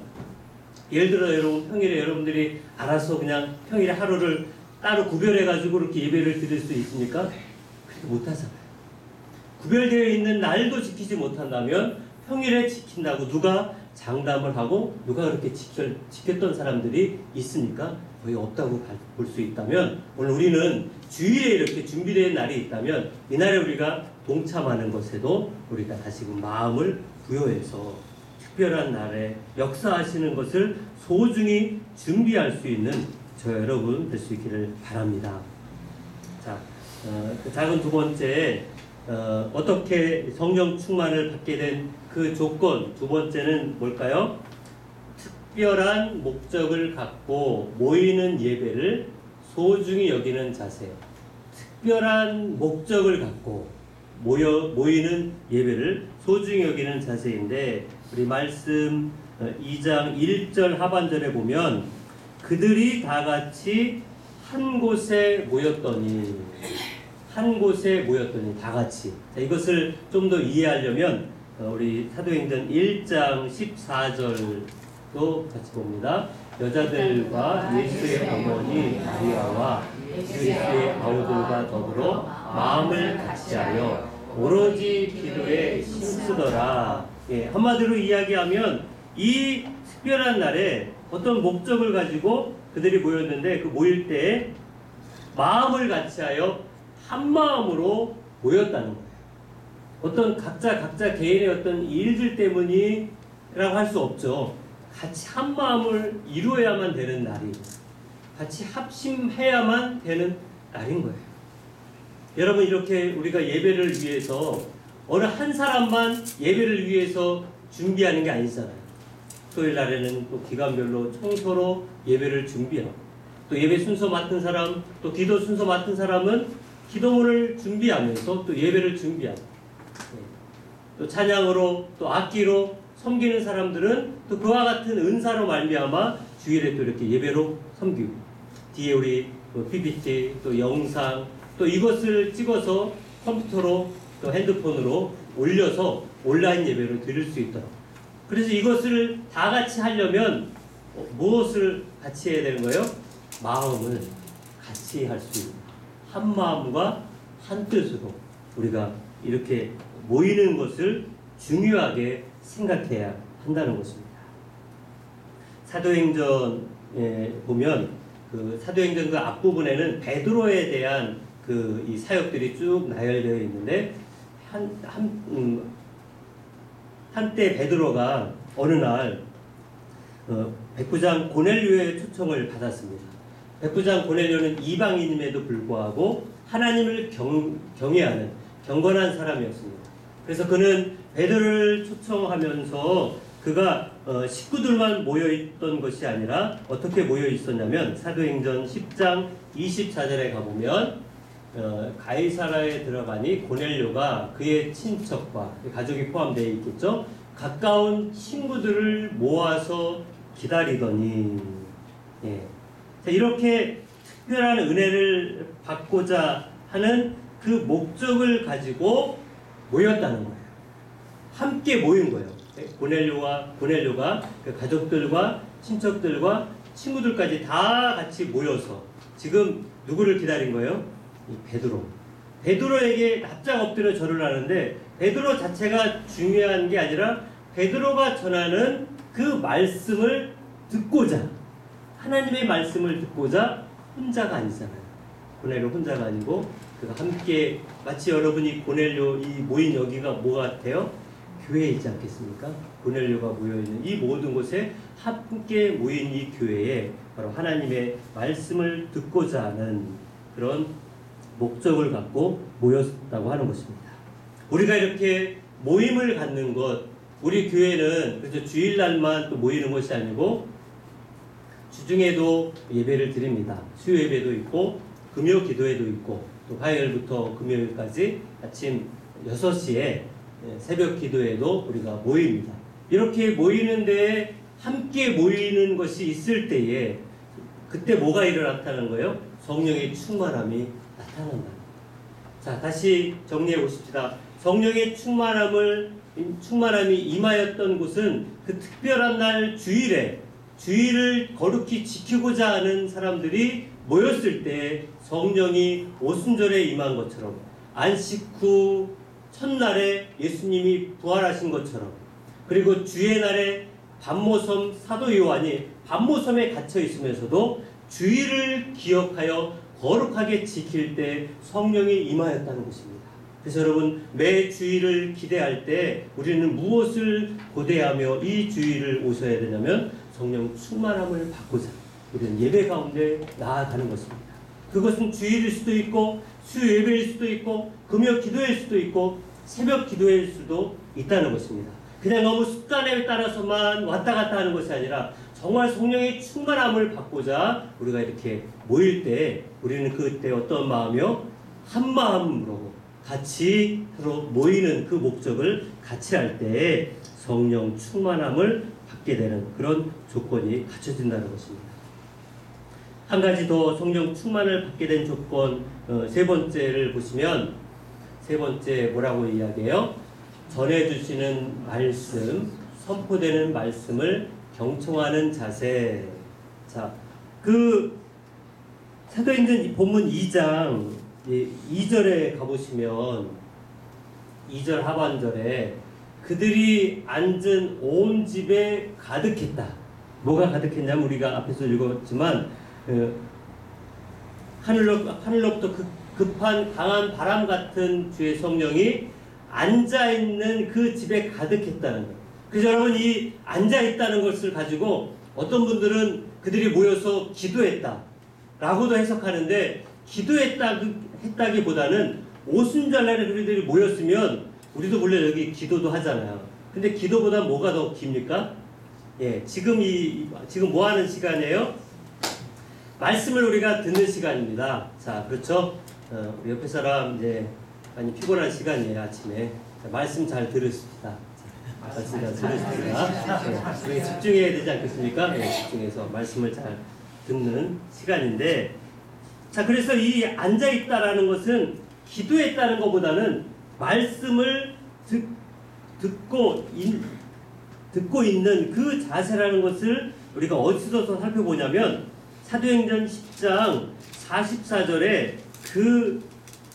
예를 들어 여러분 평일에 여러분들이 알아서 그냥 평일에 하루를 따로 구별해가지고 이렇게 예배를 드릴 수 있습니까? 그렇게 못하잖아요. 구별되어 있는 날도 지키지 못한다면 평일에 지킨다고 누가 장담을 하고 누가 그렇게 지켰던 사람들이 있습니까? 거의 없다고 볼 수 있다면, 오늘 우리는 주일에 이렇게 준비된 날이 있다면 이날에 우리가 동참하는 것에도 우리가 다시금 마음을 부여해서 특별한 날에 역사하시는 것을 소중히 준비할 수 있는 저 여러분 될 수 있기를 바랍니다. 자, 그 작은 두 번째, 어떻게 성령 충만을 받게 된 그 조건, 두 번째는 뭘까요? 특별한 목적을 갖고 모이는 예배를 소중히 여기는 자세. 특별한 목적을 갖고 모이는 예배를 소중히 여기는 자세인데, 우리 말씀 2장 1절 하반절에 보면 그들이 다 같이 한 곳에 모였더니, 한 곳에 모였더니 다 같이. 자, 이것을 좀 더 이해하려면 우리 사도행전 1장 14절도 같이 봅니다. 여자들과 예수의 어머니 마리아와 예수의 아우들과 더불어 마음을 같이하여 오로지 기도에 힘쓰더라. 예, 한마디로 이야기하면 이 특별한 날에 어떤 목적을 가지고 그들이 모였는데, 그 모일 때 마음을 같이하여 한 마음으로 모였다는 거예요. 어떤 각자 개인의 어떤 일들 때문이라고 할 수 없죠. 같이 한 마음을 이루어야만 되는 날이, 같이 합심해야만 되는 날인 거예요. 여러분, 이렇게 우리가 예배를 위해서 어느 한 사람만 예배를 위해서 준비하는 게 아니잖아요. 토요일 날에는 또 기간별로 청소로 예배를 준비하고, 또 예배 순서 맡은 사람, 또 기도 순서 맡은 사람은 기도문을 준비하면서 또 예배를 준비하고, 또 찬양으로 또 악기로 섬기는 사람들은 또 그와 같은 은사로 말미암아 주일에 또 이렇게 예배로 섬기고, 뒤에 우리 PPT 또 영상 또 이것을 찍어서 컴퓨터로 또 핸드폰으로 올려서 온라인 예배로 드릴 수 있도록. 그래서 이것을 다 같이 하려면 무엇을 같이 해야 되는 거예요? 마음을 같이 할 수 있는, 한 마음과 한 뜻으로 우리가 이렇게 모이는 것을 중요하게 생각해야 한다는 것입니다. 사도행전에 보면 그 사도행전 그 앞부분에는 베드로에 대한 그 이 사역들이 쭉 나열되어 있는데, 한때 베드로가 어느 날 백부장 고넬료의 초청을 받았습니다. 백부장 고넬료는 이방인임에도 불구하고 하나님을 경외하는 경건한 사람이었습니다. 그래서 그는 베드로를 초청하면서 그가 식구들만 모여있던 것이 아니라 어떻게 모여있었냐면, 사도행전 10장 24절에 가보면 가이사라에 들어가니 고넬료가 그의 친척과 가족이 포함되어 있겠죠. 가까운 친구들을 모아서 기다리더니, 예. 자, 이렇게 특별한 은혜를 받고자 하는 그 목적을 가지고 모였다는 거예요. 함께 모인 거예요. 고넬료가 그 가족들과 친척들과 친구들까지 다 같이 모여서 지금 누구를 기다린 거예요? 이 베드로에게 납작 엎드려 절을 하는데, 베드로 자체가 중요한 게 아니라 베드로가 전하는 그 말씀을 듣고자, 하나님의 말씀을 듣고자 혼자가 아니잖아요. 고넬료 혼자가 아니고 그가 함께, 마치 여러분이 고넬료 이 모인 여기가 뭐 같아요? 교회이지 않겠습니까? 고넬료가 모여있는 이 모든 곳에 함께 모인 이 교회에 바로 하나님의 말씀을 듣고자 하는 그런 목적을 갖고 모였다고 하는 것입니다. 우리가 이렇게 모임을 갖는 것, 우리 교회는 그래서 주일날만 또 모이는 것이 아니고 주중에도 예배를 드립니다. 수요 예배도 있고 금요 기도회도 있고, 또 화요일부터 금요일까지 아침 6시에 새벽 기도에도 우리가 모입니다. 이렇게 모이는데 함께 모이는 것이 있을 때에 그때 뭐가 일어났다는 거예요? 성령의 충만함이 나타난다. 자, 다시 정리해 보십시다. 성령의 충만함이 임하였던 곳은 그 특별한 날 주일에 주일을 거룩히 지키고자 하는 사람들이 모였을 때 성령이 오순절에 임한 것처럼, 안식 후 첫날에 예수님이 부활하신 것처럼, 그리고 주의 날에 반모섬 사도 요한이 반모섬에 갇혀 있으면서도 주일을 기억하여 거룩하게 지킬 때 성령이 임하였다는 것입니다. 그래서 여러분, 매 주일을 기대할 때 우리는 무엇을 고대하며 이 주일을 오셔야 되냐면 성령 충만함을 받고자 우리는 예배 가운데 나아가는 것입니다. 그것은 주일일 수도 있고 수요 예배일 수도 있고 금요 기도일 수도 있고 새벽 기도일 수도 있다는 것입니다. 그냥 너무 습관에 따라서만 왔다 갔다 하는 것이 아니라 정말 성령의 충만함을 받고자 우리가 이렇게 모일 때 우리는 그때 어떤 마음이요? 한 마음으로 같이 서로 모이는 그 목적을 같이 할 때 성령 충만함을 받게 되는 그런 조건이 갖춰진다는 것입니다. 한 가지 더 성령 충만을 받게 된 조건, 세 번째를 보시면 세 번째 뭐라고 이야기해요? 전해주시는 말씀, 선포되는 말씀을 경청하는 자세. 자, 그 사도행전 본문 2장 2절에 가보시면 2절 하반절에 그들이 앉은 온 집에 가득했다. 뭐가 가득했냐면 우리가 앞에서 읽었지만 하늘로부터 급한 강한 바람 같은 주의 성령이 앉아있는 그 집에 가득했다는 거예요. 그래서 여러분, 이 앉아있다는 것을 가지고 어떤 분들은 그들이 모여서 기도했다 라고도 해석하는데, 했다기보다는 오순절날에 그들이 모였으면 우리도 물론 여기 기도도 하잖아요. 근데 기도보다 뭐가 더 깁니까? 예, 지금 뭐 하는 시간이에요? 말씀을 우리가 듣는 시간입니다. 자, 그렇죠? 우리 옆에 사람 이제 많이 피곤한 시간이에요, 아침에. 자, 말씀 잘 들으십시다. 말씀 잘 들으십시다. 우리 집중해야 되지 않겠습니까? 네, 집중해서 말씀을 잘 듣는 시간인데, 자, 그래서 이 앉아있다라는 것은 기도했다는 것보다는 말씀을 듣고 있는 그 자세라는 것을 우리가 어디서 살펴보냐면 사도행전 10장 44절에 그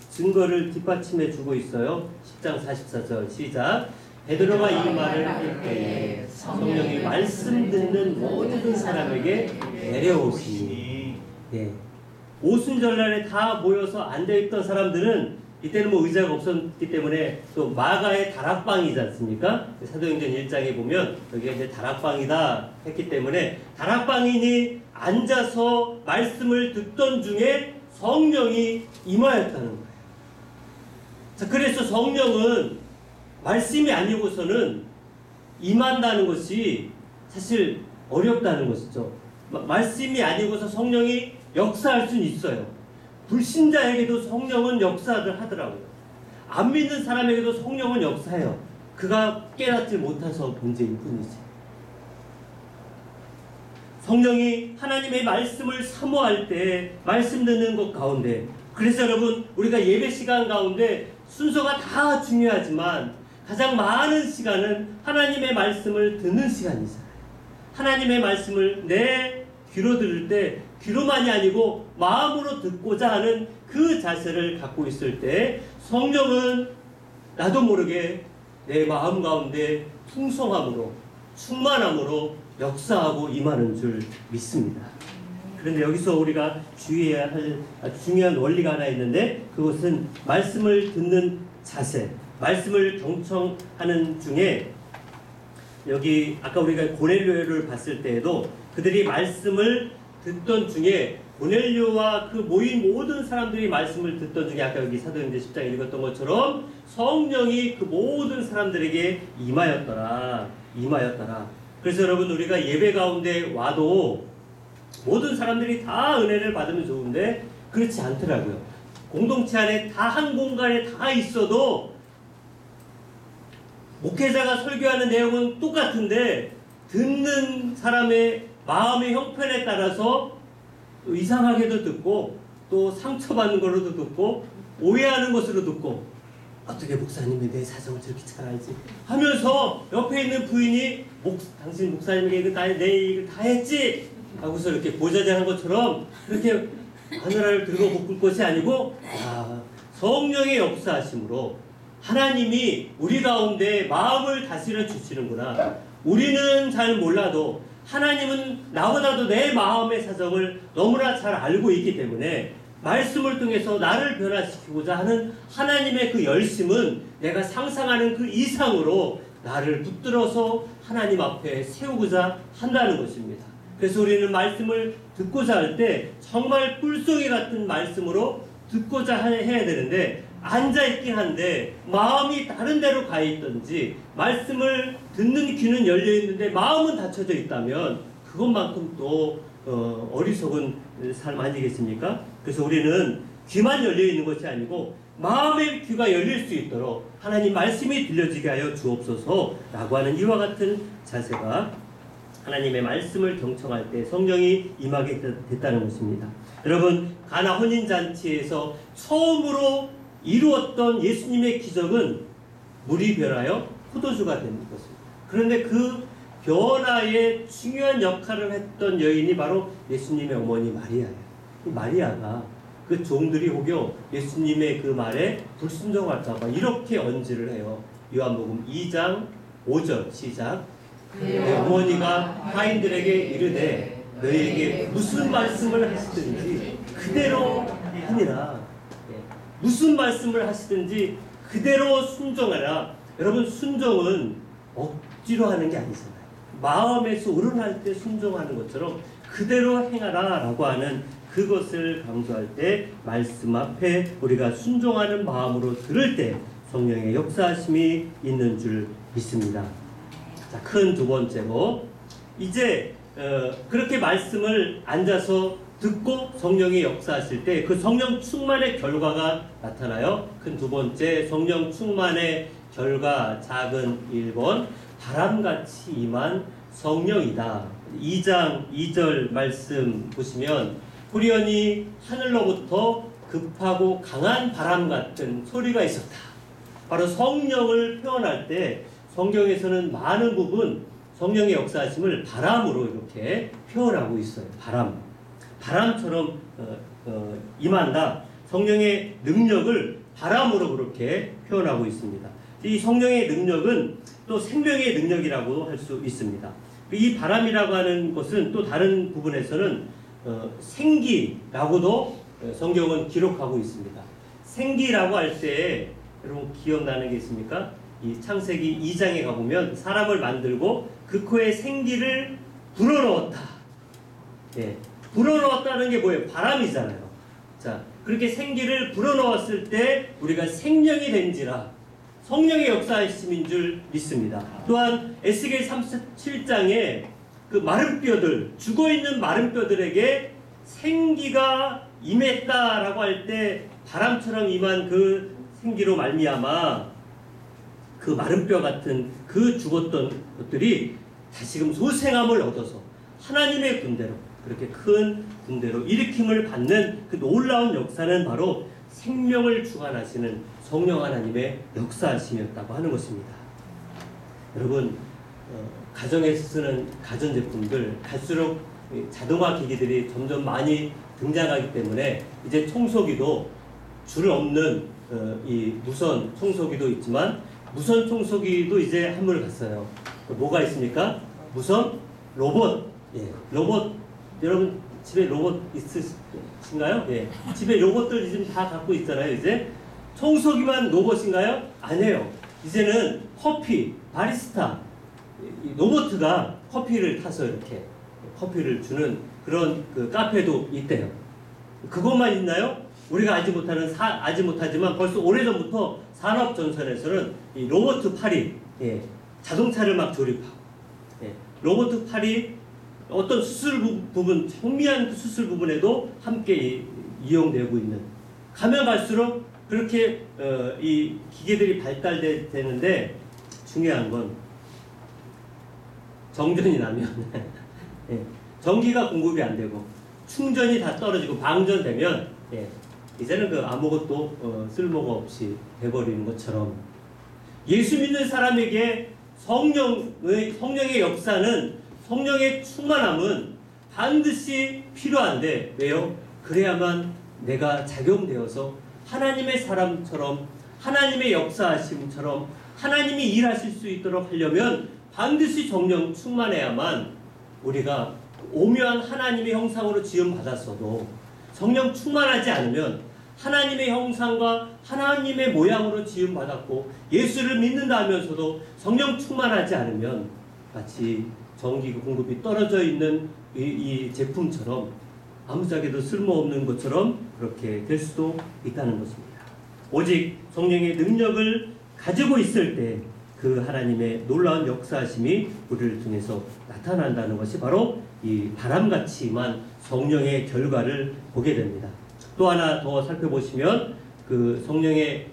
증거를 뒷받침해 주고 있어요. 10장 44절 시작. 베드로가 이 말을 할 때에 성령이 말씀 듣는 모든 사람에게 내려오시니. 예. 오순절날에 다 모여서 앉아있던 사람들은 이때는 뭐 의자가 없었기 때문에 또 마가의 다락방이지 않습니까? 사도행전 1장에 보면 여기가 이제 다락방이다 했기 때문에 다락방이니 앉아서 말씀을 듣던 중에 성령이 임하였다는 거예요. 자, 그래서 성령은 말씀이 아니고서는 임한다는 것이 사실 어렵다는 것이죠. 말씀이 아니고서 성령이 역사할 수는 있어요. 불신자에게도 성령은 역사를 하더라고요. 안 믿는 사람에게도 성령은 역사해요. 그가 깨닫지 못해서 문제일 뿐이지. 성령이 하나님의 말씀을 사모할 때 말씀 듣는 것 가운데, 그래서 여러분, 우리가 예배 시간 가운데 순서가 다 중요하지만 가장 많은 시간은 하나님의 말씀을 듣는 시간이잖아요. 하나님의 말씀을 내 귀로 들을 때 귀로만이 아니고 마음으로 듣고자 하는 그 자세를 갖고 있을 때 성령은 나도 모르게 내 마음 가운데 풍성함으로 충만함으로 역사하고 임하는 줄 믿습니다. 그런데 여기서 우리가 주의해야 할 중요한 원리가 하나 있는데, 그것은 말씀을 듣는 자세, 말씀을 경청하는 중에 여기 아까 우리가 고넬료를 봤을 때에도 그들이 말씀을 듣던 중에 고넬료와 그 모인 모든 사람들이 말씀을 듣던 중에 아까 여기 사도행전 10장 읽었던 것처럼 성령이 그 모든 사람들에게 임하였더라. 그래서 여러분, 우리가 예배 가운데 와도 모든 사람들이 다 은혜를 받으면 좋은데 그렇지 않더라고요. 공동체 안에 다 한 공간에 다 있어도 목회자가 설교하는 내용은 똑같은데 듣는 사람의 마음의 형편에 따라서 또 이상하게도 듣고 또 상처받는 걸로도 듣고 오해하는 것으로 듣고 어떻게 목사님이 내 사정을 저렇게 잘 알지 하면서 옆에 있는 부인이 당신 목사님에게 내 얘기를 다 했지 하고서 이렇게 보자전한 것처럼 그렇게 하늘을 들고 볶을 것이 아니고 성령의 역사하심으로 하나님이 우리 가운데 마음을 다스려 주시는구나. 우리는 잘 몰라도 하나님은 나보다도 내 마음의 사정을 너무나 잘 알고 있기 때문에 말씀을 통해서 나를 변화시키고자 하는 하나님의 그 열심은 내가 상상하는 그 이상으로 나를 붙들어서 하나님 앞에 세우고자 한다는 것입니다. 그래서 우리는 말씀을 듣고자 할 때 정말 꿀송이 같은 말씀으로 듣고자 해야 되는데 앉아있긴 한데 마음이 다른 데로 가 있든지 말씀을 듣는 귀는 열려있는데 마음은 닫혀져 있다면 그것만큼 또 어리석은 삶 아니겠습니까? 그래서 우리는 귀만 열려있는 것이 아니고 마음의 귀가 열릴 수 있도록 하나님 말씀이 들려지게 하여 주옵소서 라고 하는 이와 같은 자세가 하나님의 말씀을 경청할 때 성령이 임하게 됐다는 것입니다. 여러분, 가나 혼인잔치에서 처음으로 이루었던 예수님의 기적은 물이 변하여 포도주가 되는 것입니다. 그런데 그 변화에 중요한 역할을 했던 여인이 바로 예수님의 어머니 마리아예요. 이 마리아가 그 종들이 혹여 예수님의 그 말에 불순종할까 봐 이렇게 언지를 해요. 요한복음 2장 5절 시작. 내 어머니가 하인들에게 이르되 너희에게 무슨 말씀을 하시든지 그대로 하니라. 무슨 말씀을 하시든지 그대로 순종하라. 여러분, 순종은 억지로 하는 게 아니잖아요. 마음에서 우러날 때 순종하는 것처럼 그대로 행하라 라고 하는 그것을 강조할 때 말씀 앞에 우리가 순종하는 마음으로 들을 때 성령의 역사하심이 있는 줄 믿습니다. 자, 큰 두 번째로 이제 그렇게 말씀을 앉아서 듣고 성령이 역사하실 때 그 성령 충만의 결과가 나타나요. 큰 두 번째 성령 충만의 결과 작은 1번 바람같이 임한 성령이다. 2장 2절 말씀 보시면 후련히 하늘로부터 급하고 강한 바람 같은 소리가 있었다. 바로 성령을 표현할 때 성경에서는 많은 부분 성령의 역사하심을 바람으로 이렇게 표현하고 있어요. 바람처럼 임한다. 성령의 능력을 바람으로 그렇게 표현하고 있습니다. 이 성령의 능력은 또 생명의 능력이라고 할 수 있습니다. 이 바람이라고 하는 것은 또 다른 부분에서는 생기라고도 성경은 기록하고 있습니다. 생기라고 할 때 여러분 기억나는 게 있습니까? 이 창세기 2장에 가보면 사람을 만들고 그 코에 생기를 불어넣었다. 예, 불어넣었다는 게 뭐예요? 바람이잖아요. 자, 그렇게 생기를 불어넣었을 때 우리가 생명이 된지라 성령의 역사이심인 줄 믿습니다. 또한 에스겔 37장에 그 마른 뼈들, 죽어있는 마른 뼈들에게 생기가 임했다라고 할 때 바람처럼 임한 그 생기로 말미암아 그 마른 뼈 같은 그 죽었던 것들이 다시금 소생함을 얻어서 하나님의 군대로 그렇게 큰 군대로 일으킴을 받는 그 놀라운 역사는 바로 생명을 주관하시는 성령 하나님의 역사하심이었다고 하는 것입니다. 여러분, 가정에서 쓰는 가전제품들 갈수록 자동화 기기들이 점점 많이 등장하기 때문에 이제 청소기도 줄 없는 이 무선 청소기도 있지만 무선 청소기도 이제 한물 갔어요. 뭐가 있습니까? 무선 로봇. 예, 로봇. 여러분 집에 로봇 있으신가요? 예, 집에 로봇들 지금 다 갖고 있잖아요. 이제 청소기만 로봇인가요? 아니에요. 이제는 커피, 바리스타 로봇가 커피를 타서 이렇게 커피를 주는 그런 그 카페도 있대요. 그것만 있나요? 우리가 알지 못하지만 벌써 오래전부터 산업 전선에서는 이 로봇 팔이 자동차를 막 조립하고 로봇 팔이 어떤 수술 부분, 현미한 수술 부분에도 함께 이용되고 있는, 가면 갈수록 그렇게 이 기계들이 발달되는데 중요한 건 정전이 나면 예, 전기가 공급이 안 되고 충전이 다 떨어지고 방전되면 이제는 그 아무것도 쓸모가 없이 돼버리는 것처럼 예수 믿는 사람에게 성령의 역사는, 성령의 충만함은 반드시 필요한데, 왜요? 그래야만 내가 작용되어서 하나님의 사람처럼, 하나님의 역사하심처럼 하나님이 일하실 수 있도록 하려면 반드시 성령 충만해야만, 우리가 오묘한 하나님의 형상으로 지음받았어도 성령 충만하지 않으면 하나님의 형상과 하나님의 모양으로 지음받았고 예수를 믿는다 하면서도 성령 충만하지 않으면 마치 전기 공급이 떨어져 있는 이 제품처럼 아무짝에도 쓸모없는 것처럼 그렇게 될 수도 있다는 것입니다. 오직 성령의 능력을 가지고 있을 때 그 하나님의 놀라운 역사하심이 우리를 통해서 나타난다는 것이 바로 이 바람같이만 성령의 결과를 보게 됩니다. 또 하나 더 살펴보시면 그 성령의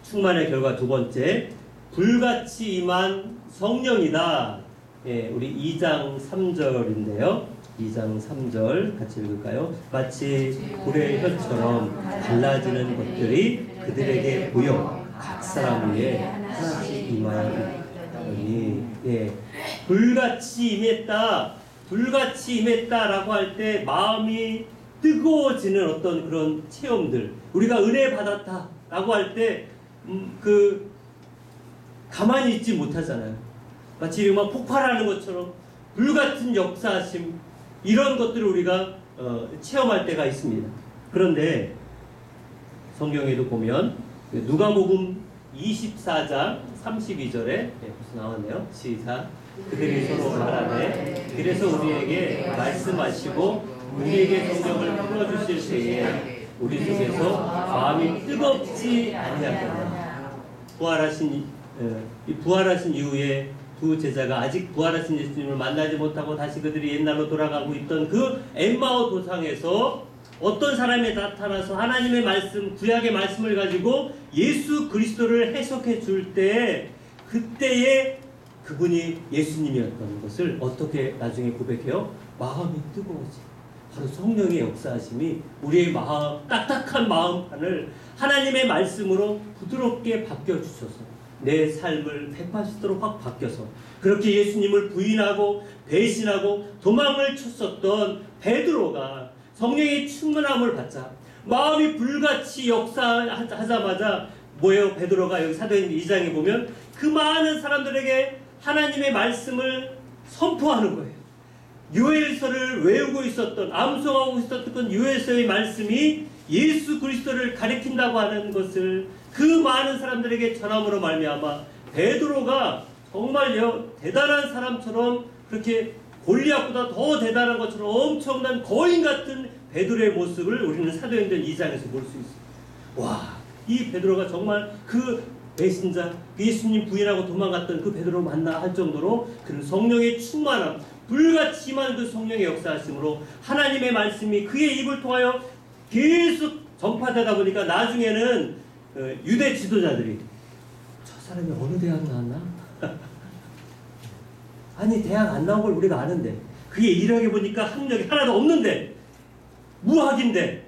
충만의 결과 두 번째, 불같이 임한 성령이다. 우리 2장 3절인데요. 2장 3절 같이 읽을까요? 마치 불의 혀처럼 갈라지는 것들이 그들에게 보여 각 사람 위에 하나씩 임하여 있더니, 불같이 임했다. 불같이 임했다라고 할 때 마음이 뜨거워지는 어떤 그런 체험들, 우리가 은혜 받았다라고 할 때 가만히 있지 못하잖아요. 마치 막 폭발하는 것처럼 불같은 역사하심, 이런 것들을 우리가 체험할 때가 있습니다. 그런데 성경에도 보면 누가복음 24장 32절에 벌써 나왔네요. 시작. 그들이 서로 말하되 그래서 우리에게 말씀하시고 우리에게 성경을 풀어주실 때에 우리 속에서 마음이 뜨겁지 아니하겠나. 부활하신 이후에 두 제자가 아직 부활하신 예수님을 만나지 못하고 다시 그들이 옛날로 돌아가고 있던 그 엠마오 도상에서 어떤 사람이 나타나서 하나님의 말씀, 구약의 말씀을 가지고 예수 그리스도를 해석해 줄 때, 그때에 그분이 예수님이었던 것을 어떻게 나중에 고백해요? 마음이 뜨거워지. 바로 성령의 역사하심이 우리의 마음, 딱딱한 마음판을 하나님의 말씀으로 부드럽게 바뀌어주셔서 내 삶을 180도로 확 바뀌어서 그렇게 예수님을 부인하고 배신하고 도망을 쳤었던 베드로가 성령의 충만함을 받자 마음이 불같이 역사하자마자 뭐예요? 베드로가 여기 사도행전 2장에 보면 그 많은 사람들에게 하나님의 말씀을 선포하는 거예요. 요엘서를 외우고 있었던, 암송하고 있었던 요엘서의 말씀이 예수 그리스도를 가리킨다고 하는 것을 그 많은 사람들에게 전함으로 말미암아 베드로가 정말요 대단한 사람처럼, 그렇게 골리앗보다 더 대단한 것처럼 엄청난 거인 같은 베드로의 모습을 우리는 사도행전 2장에서 볼 수 있어요. 와, 이 베드로가 정말 그 배신자, 예수님 부인하고 도망갔던 그 베드로 만나 할 정도로 그런 성령의 충만함, 불같이 임한 그 성령의 역사하심으로 하나님의 말씀이 그의 입을 통하여 계속 전파되다 보니까 나중에는 유대 지도자들이 저 사람이 어느 대학 나왔나? 아니 대학 안 나온 걸 우리가 아는데 그게 이력해 보니까 학력이 하나도 없는데 무학인데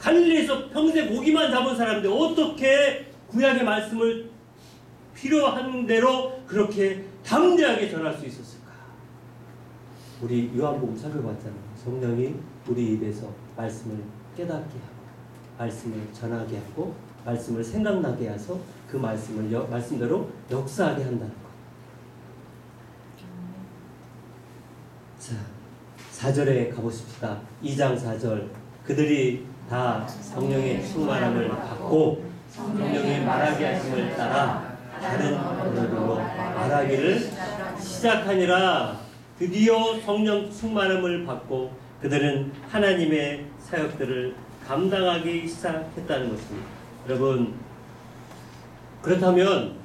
갈릴리에서 평생 고기만 잡은 사람인데 어떻게 구약의 말씀을 필요한 대로 그렇게 담대하게 전할 수 있었을까? 우리 요한복음 살펴봤잖아요. 성령이 우리 입에서 말씀을 깨닫게 하고 말씀을 전하게 하고 말씀을 생각나게 해서 그 말씀을 말씀대로 역사하게 한다는 것. 자, 4절에 가보십시다. 2장 4절. 그들이 다 성령의 충만함을 받고 성령의 말하게 하심을 따라 다른 언어들로 말하기를 시작하니라. 드디어 성령 충만함을 받고 그들은 하나님의 사역들을 감당하기 시작했다는 것입니다. 여러분, 그렇다면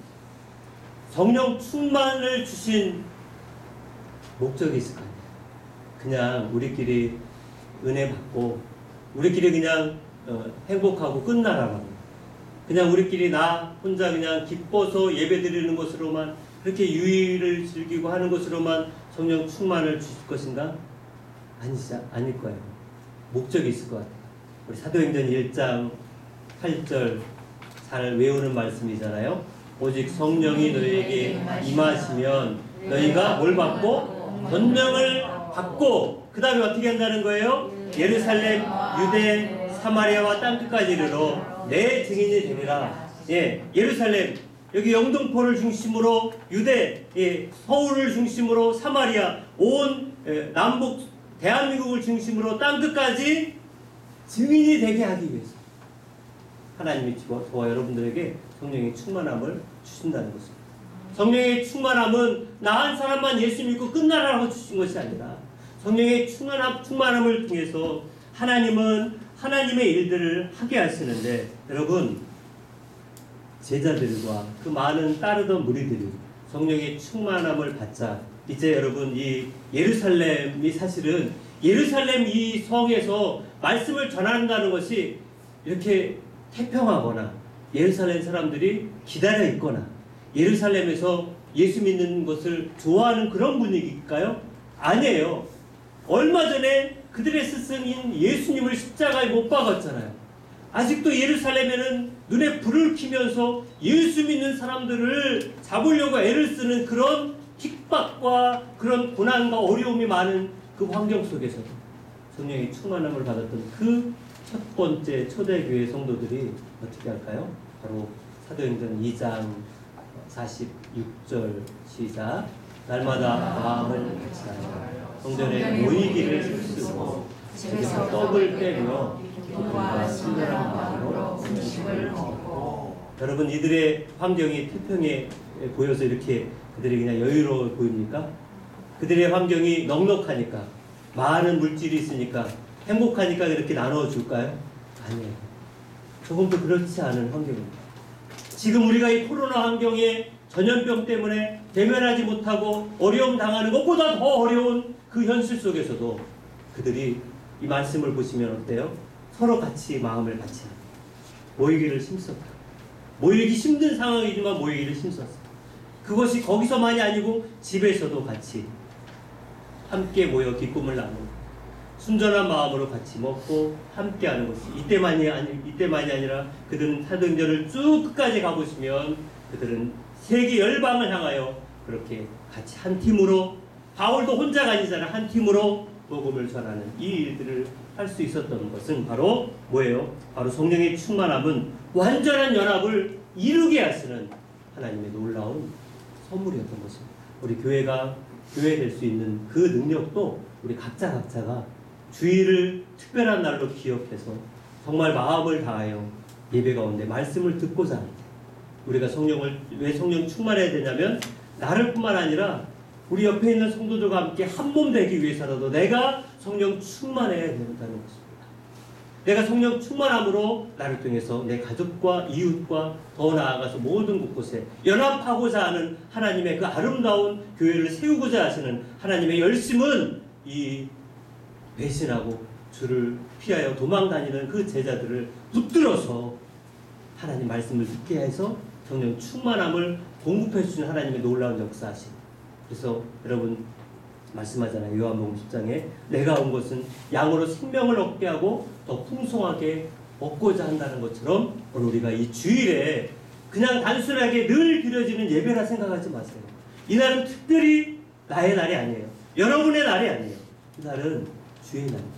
성령 충만을 주신 목적이 있을 거 아니에요. 그냥 우리끼리 은혜 받고 우리끼리 그냥 행복하고 끝나라고. 그냥 우리끼리 나 혼자 그냥 기뻐서 예배 드리는 것으로만 그렇게 유의를 즐기고 하는 것으로만 성령 충만을 주실 것인가? 아닐 거예요. 목적이 있을 것 같아요. 우리 사도행전 1장 8절 잘 외우는 말씀이잖아요. 오직 성령이 너희에게 임하시면 너희가 뭘 받고? 권능을 받고 그 다음에 어떻게 한다는 거예요? 예루살렘, 유대, 사마리아와 땅끝까지 이르러 내 증인이 되리라. 예루살렘 여기 영등포를 중심으로 유대, 서울을 중심으로 사마리아, 온 남북 대한민국을 중심으로 땅끝까지 증인이 되게 하기 위해서 하나님이 저와 여러분들에게 성령의 충만함을 주신다는 것입니다. 성령의 충만함은 나 한 사람만 예수 믿고 끝나라고 주신 것이 아니라 성령의 충만함을 통해서 하나님은 하나님의 일들을 하게 하시는데, 여러분 제자들과 그 많은 따르던 무리들이 성령의 충만함을 받자 이제 여러분 이 예루살렘이 사실은 예루살렘 이 성에서 말씀을 전한다는 것이 이렇게 태평하거나 예루살렘 사람들이 기다려 있거나 예루살렘에서 예수 믿는 것을 좋아하는 그런 분위기일까요? 아니에요. 얼마 전에 그들의 스승인 예수님을 십자가에 못 박았잖아요. 아직도 예루살렘에는 눈에 불을 켜면서 예수 믿는 사람들을 잡으려고 애를 쓰는 그런 핍박과 그런 고난과 어려움이 많은 그 환경 속에서도 성령의 충만함을 받았던 그 첫 번째 초대교회 성도들이 어떻게 할까요? 바로 사도행전 2장 46절 시작. 날마다 마음을 같이 하여 성전에 모이기를 힘쓰고 집에서 떡을 떼며 기쁨과 신랄한 마음으로 음식을 먹고. 여러분 이들의 환경이 태평해 보여서 이렇게 그들이 그냥 여유로워 보입니까? 그들의 환경이 넉넉하니까 많은 물질이 있으니까 행복하니까 이렇게 나눠줄까요? 아니에요. 조금도 그렇지 않은 환경입니다. 지금 우리가 이 코로나 환경에 전염병 때문에 대면하지 못하고 어려움 당하는 것보다 더 어려운 그 현실 속에서도 그들이 이 말씀을 보시면 어때요? 서로 같이 마음을 같이 모이기를 힘썼다. 모이기 힘든 상황이지만 모이기를 힘썼어요. 그것이 거기서만이 아니고 집에서도 같이 함께 모여 기쁨을 나누고 순전한 마음으로 같이 먹고 함께하는 것이 이때만이 아니라 그들은 사도행전을 쭉 끝까지 가보시면 그들은 세계 열방을 향하여 그렇게 같이 한 팀으로, 바울도 혼자가 아니잖아요. 한 팀으로 복음을 전하는 이 일들을 할 수 있었던 것은 바로 뭐예요? 바로 성령의 충만함은 완전한 연합을 이루게 하시는 하나님의 놀라운 선물이었던 것입니다. 우리 교회가 교회 될 수 있는 그 능력도 우리 각자가 주일을 특별한 날로 기억해서 정말 마음을 다하여 예배 가운데 말씀을 듣고자 할 때 우리가 왜 성령 충만해야 되냐면 나를 뿐만 아니라 우리 옆에 있는 성도들과 함께 한 몸 되기 위해서라도 내가 성령 충만해야 된다는 것입니다. 내가 성령 충만함으로 나를 통해서 내 가족과 이웃과 더 나아가서 모든 곳곳에 연합하고자 하는 하나님의 그 아름다운 교회를 세우고자 하시는 하나님의 열심은 이 배신하고 주를 피하여 도망다니는 그 제자들을 붙들어서 하나님 말씀을 듣게 해서 성령 충만함을 공급해 주시는 하나님의 놀라운 역사하심. 그래서 여러분 말씀하잖아요. 요한복음 10장에 내가 온 것은 양으로 생명을 얻게 하고 더 풍성하게 얻고자 한다는 것처럼 오늘 우리가 이 주일에 그냥 단순하게 늘 드려지는 예배라 생각하지 마세요. 이날은 특별히 나의 날이 아니에요. 여러분의 날이 아니에요. 이날은 주의 날입니다.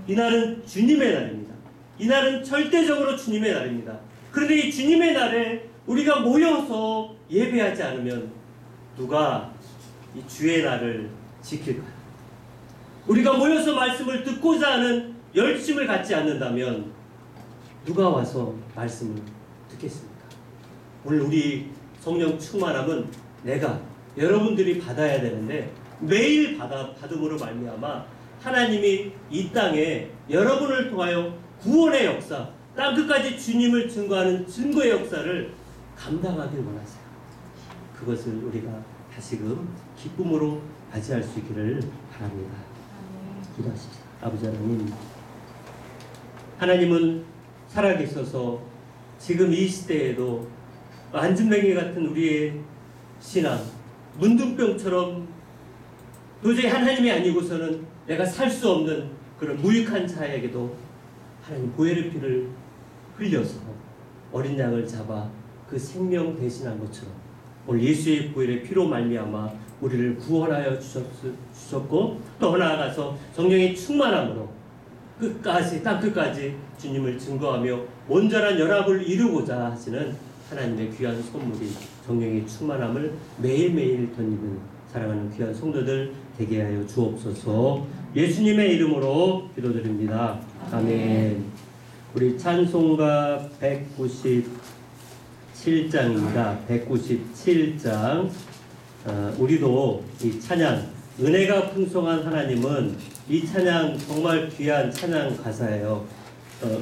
이날은 주님의 날입니다. 이날은 절대적으로 주님의 날입니다. 그런데 이 주님의 날에 우리가 모여서 예배하지 않으면 누가 이 주의 날을 지킬까요? 우리가 모여서 말씀을 듣고자 하는 열심을 갖지 않는다면 누가 와서 말씀을 듣겠습니까? 오늘 우리 성령 충만함은 여러분들이 받아야 되는데 매일 받음으로 말미암아 하나님이 이 땅에 여러분을 통하여 구원의 역사, 땅끝까지 주님을 증거하는 증거의 역사를 감당하길 원하세요. 그것을 우리가 다시금 기쁨으로 맞이할 수 있기를 바랍니다. 기도하십시오. 아버지 하나님, 하나님은 살아계셔서 지금 이 시대에도 안진뱅이 같은 우리의 신앙, 문둥병처럼 도저히 하나님이 아니고서는 내가 살 수 없는 그런 무익한 자에게도 하나님 보혈의 피를 흘려서 어린 양을 잡아 그 생명 대신한 것처럼 오늘 예수의 보혈의 피로 말미암아 우리를 구원하여 주셨고 또 나아가서 성령의 충만함으로 끝까지 땅끝까지 주님을 증거하며 온전한 연합을 이루고자 하시는 하나님의 귀한 선물이 성령의 충만함을 매일매일 덧입는 사랑하는 귀한 성도들 되게 하여 주옵소서. 예수님의 이름으로 기도드립니다. 아멘. 우리 찬송가 197장입니다. 197장. 우리도 이 찬양, 은혜가 풍성한 하나님은 이 찬양 정말 귀한 찬양 가사예요.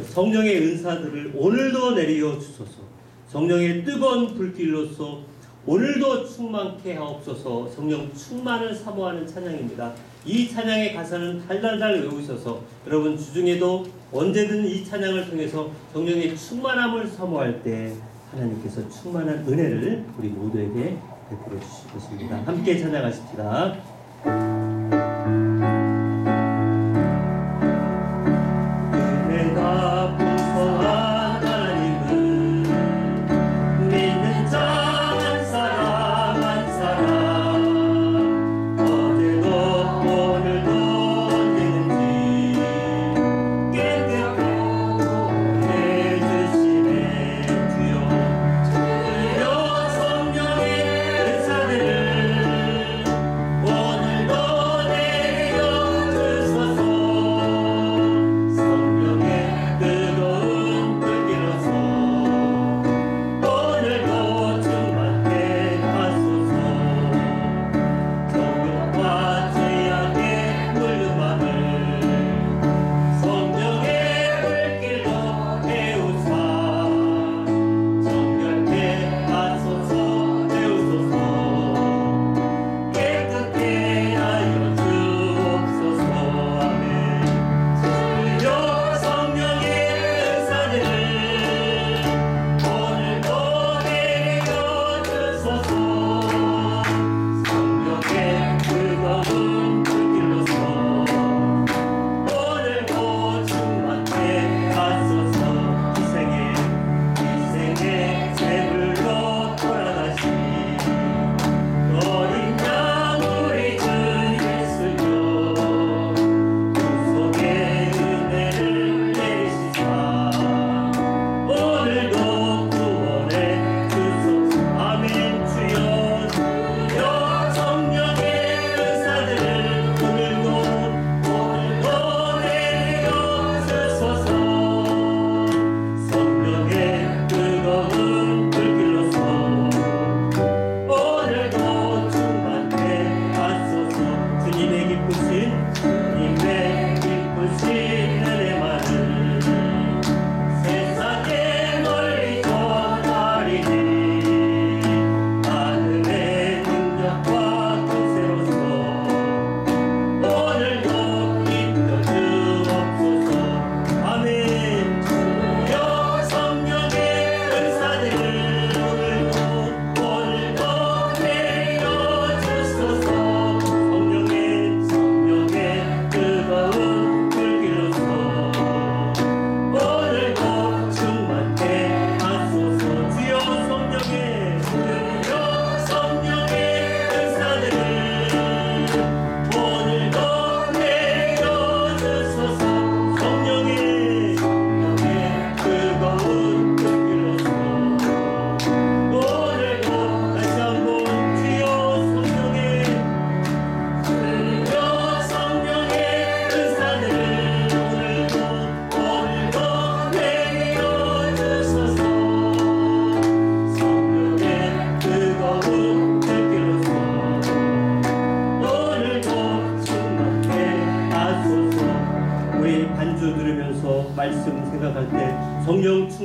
성령의 은사들을 오늘도 내려 주소서. 성령의 뜨거운 불길로서 오늘도 충만케 하옵소서. 성령 충만을 사모하는 찬양입니다. 이 찬양의 가사는 달달달 외우셔서 여러분 주중에도 언제든 이 찬양을 통해서 성령의 충만함을 사모할 때 하나님께서 충만한 은혜를 우리 모두에게 베풀어 주실 것입니다. 함께 찬양하십시다. 은혜가 풍성한 하나님은 믿는 자 한 사람 한 사람 어제도 오늘도 언제든지 깨끗하고 해주시네 주여. 성령의 은사들을 오늘도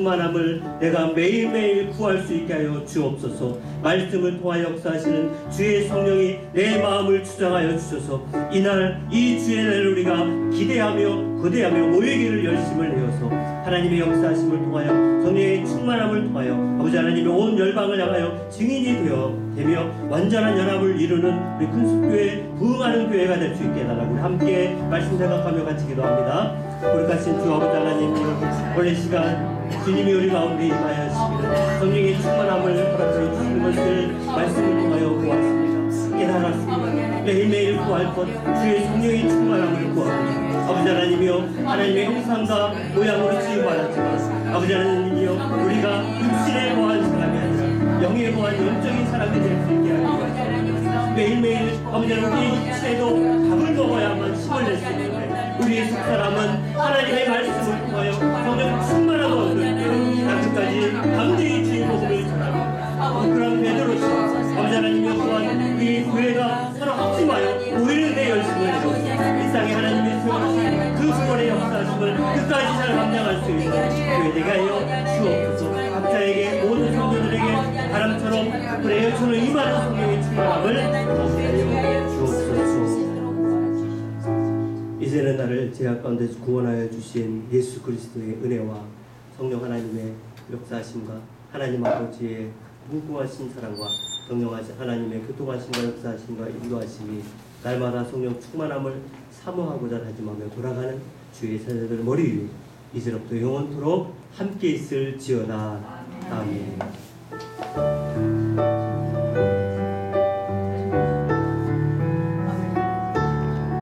충만함을 내가 매일매일 구할 수 있게 하여 주옵소서. 말씀을 통하여 역사하시는 주의 성령이 내 마음을 주장하여 주셔서 이날 이 주의 날을 우리가 기대하며 거대하며 모이기를 열심을 내어서 하나님의 역사하심을 통하여 성령의 충만함을 통하여 아버지 하나님의 온 열방을 향하여 증인이 되며 완전한 연합을 이루는 우리 큰숲교회 부흥하는 교회가 될 수 있게 해달라고 우리 함께 말씀 생각하며 같이 기도합니다. 거룩하신 주 아버지 하나님, 오늘 시간 주님이 우리 가운데 임하시기를 성령의 충만함을 허락하여 주시는 것을 말씀을 통하여 보았습니다. 깨달았습니다. 매일매일 구할 것 주의 성령의 충만함을 구합니다. 아버지 하나님이여, 하나님의 형상과 모양으로 지음받았지만 아버지 하나님이여, 우리가 육신에 거한 사람이 아니라 영에 거한 영적인 사람이 될 수 있게 하기 위하여 매일매일 아버지 하나님 우리의 육체도 밥을 먹어야만 힘을 낼 수 있는데 우리의 속사람은 하나님의 말씀을 통하여 성령 충만함을 얻을 때 나그까지 강제의 주의 복음을 전하고 그런 베드로처럼 아버지 하나님이여, 또한 우리 교회가 서로 합심하여 모이는 데 열심을 내고 이 땅에 하나님의 세워주신 그 구원의 역사하심을 끝까지 잘 감당할 수 있는 교회 되게 하여 주옵소서. 각자에게 모든 성도들에게 바람처럼 불의 여천을 임하는 성령의 충만함을 하여 주옵소서. 이제는 나를 죄악 가운데서 구원하여 주신 예수 그리스도의 은혜와 성령 하나님의 역사하심과 하나님 아버지의 무궁하신 사랑과 성령하신 하나님의 교통하심과 역사하심과 인도하심이 날마다 성령 충만함을 사모하고자 다짐하며 돌아가는 주의 사자들 머리 위에 이제로부터 영원토록 함께 있을지어다. 아멘.